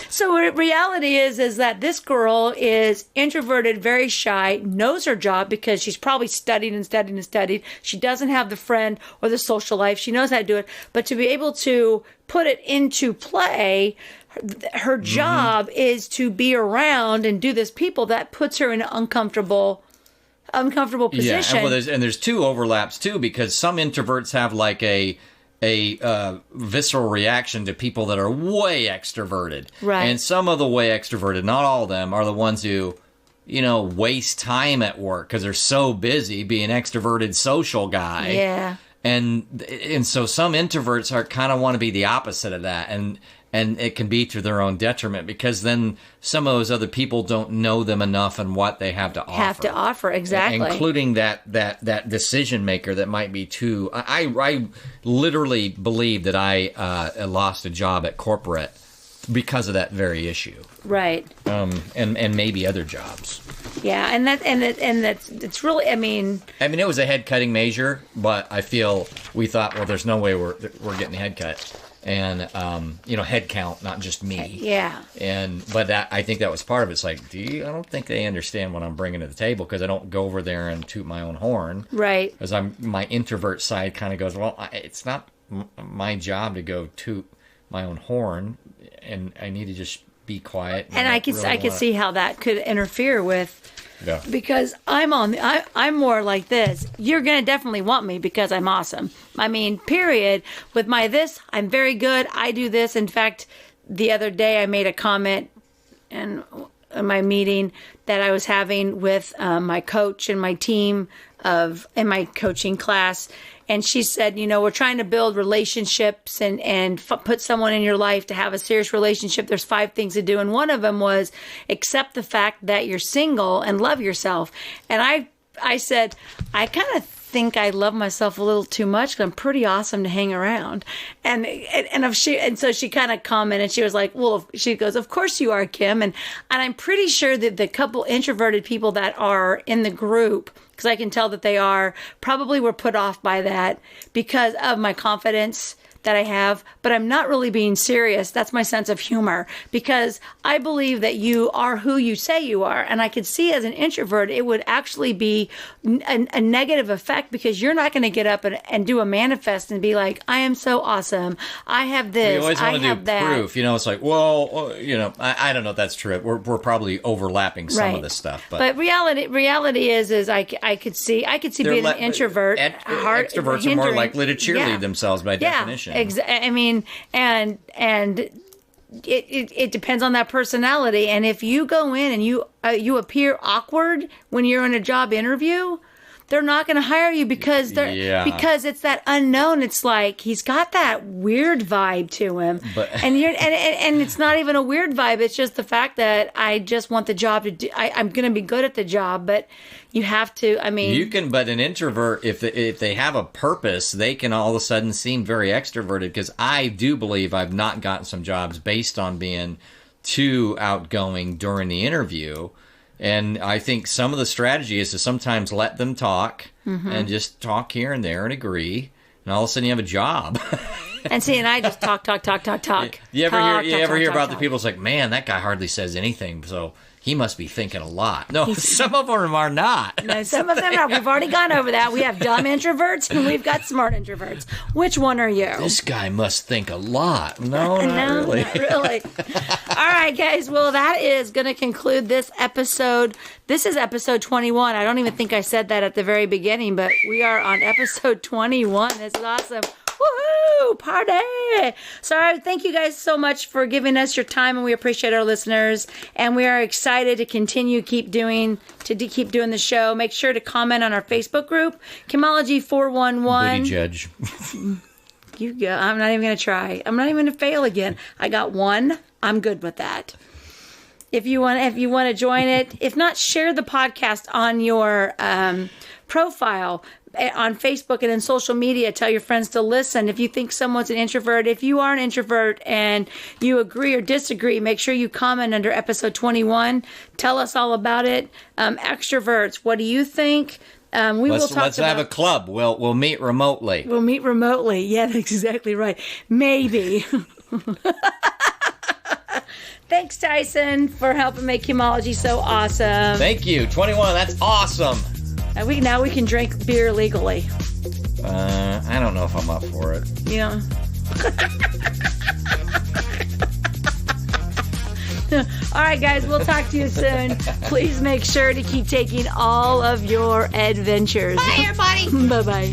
So reality is that this girl is introverted, very shy, knows her job because she's probably studied and studied and studied. She doesn't have the friend or the social life. She knows how to do it. But to be able to put it into play, her job is to be around and do this people that puts her in an uncomfortable position. Yeah, and there's two overlaps too, because some introverts have like a visceral reaction to people that are way extroverted, right? And some of the way extroverted, not all of them, are the ones who, waste time at work because they're so busy being extroverted social guy. Yeah. And so some introverts kind of want to be the opposite of that, and it can be to their own detriment because then some of those other people don't know them enough and what they have to offer. Exactly, including that decision maker that might be too. I literally believe that I lost a job at corporate because of that very issue. Right. And maybe other jobs. Yeah, and it's really. I mean, it was a head cutting measure, but I feel we thought, well, there's no way we're getting a head cut. And head count, not just me. Yeah. But I think that was part of it. It's like, I don't think they understand what I'm bringing to the table because I don't go over there and toot my own horn. Right. Because my introvert side kind of goes, well, it's not my job to go toot my own horn, and I need to just be quiet. And I could see how that could interfere with. Yeah. Because I'm more like this. You're going to definitely want me because I'm awesome. I mean, period. With I'm very good. I do this. In fact, the other day I made a comment in my meeting that I was having with my coach and my team in my coaching class. And she said, we're trying to build relationships and put someone in your life to have a serious relationship. There's 5 things to do. And one of them was accept the fact that you're single and love yourself. And I said, I kind of think I love myself a little too much because I'm pretty awesome to hang around. And so she kind of commented, she was like, well, she goes, of course you are, Kim. And I'm pretty sure that the couple introverted people that are in the group, because I can tell that they probably were put off by that because of my confidence, that I have, but I'm not really being serious. That's my sense of humor, because I believe that you are who you say you are. And I could see as an introvert, it would actually be a negative effect, because you're not going to get up and do a manifest and be like, I am so awesome. I have this. You always I want to have do that. proof. It's like, well, I don't know if that's true. We're probably overlapping some of this stuff. But reality is I could see being an introvert. Extroverts are more likely to cheerlead themselves by definition. I mean, and it depends on that personality. And if you go in and you appear awkward when you're in a job interview, they're not going to hire you, because because it's that unknown. It's like he's got that weird vibe to him, and it's not even a weird vibe. It's just the fact that I just want the job to do. I'm going to be good at the job, but you have to. I mean, you can. But an introvert, if they have a purpose, they can all of a sudden seem very extroverted. Because I do believe I've not gotten some jobs based on being too outgoing during the interview. And I think some of the strategy is to sometimes let them talk and just talk here and there and agree. And all of a sudden you have a job. And I just talk. You ever hear about the people? It's like, man, that guy hardly says anything. So he must be thinking a lot. No, some of them are not. No, some of them are. We've already gone over that. We have dumb introverts and we've got smart introverts. Which one are you? This guy must think a lot. No, not really. Not really. All right, guys. Well, that is going to conclude this episode. This is episode 21. I don't even think I said that at the very beginning, but we are on episode 21. This is awesome. Woohoo! Party! So thank you guys so much for giving us your time, and we appreciate our listeners. And we are excited to continue keep doing the show. Make sure to comment on our Facebook group, Chemology 411. Booty judge. You go. I'm not even going to try. I'm not even going to fail again. I got one. I'm good with that. If you want to join it, if not, share the podcast on your profile on Facebook and in social media. Tell your friends to listen. If you think someone's an introvert, if you are an introvert and you agree or disagree, make sure you comment under episode 21. Tell us all about it. Extroverts, what do you think? Let's have a club. We'll meet remotely. We'll meet remotely. Yeah, that's exactly right. Maybe. Thanks, Tyson, for helping make Chemology so awesome. Thank you. 21, that's awesome. And now we can drink beer legally. I don't know if I'm up for it. Yeah. All right, guys, we'll talk to you soon. Please make sure to keep taking all of your adventures. Bye, everybody. Bye-bye.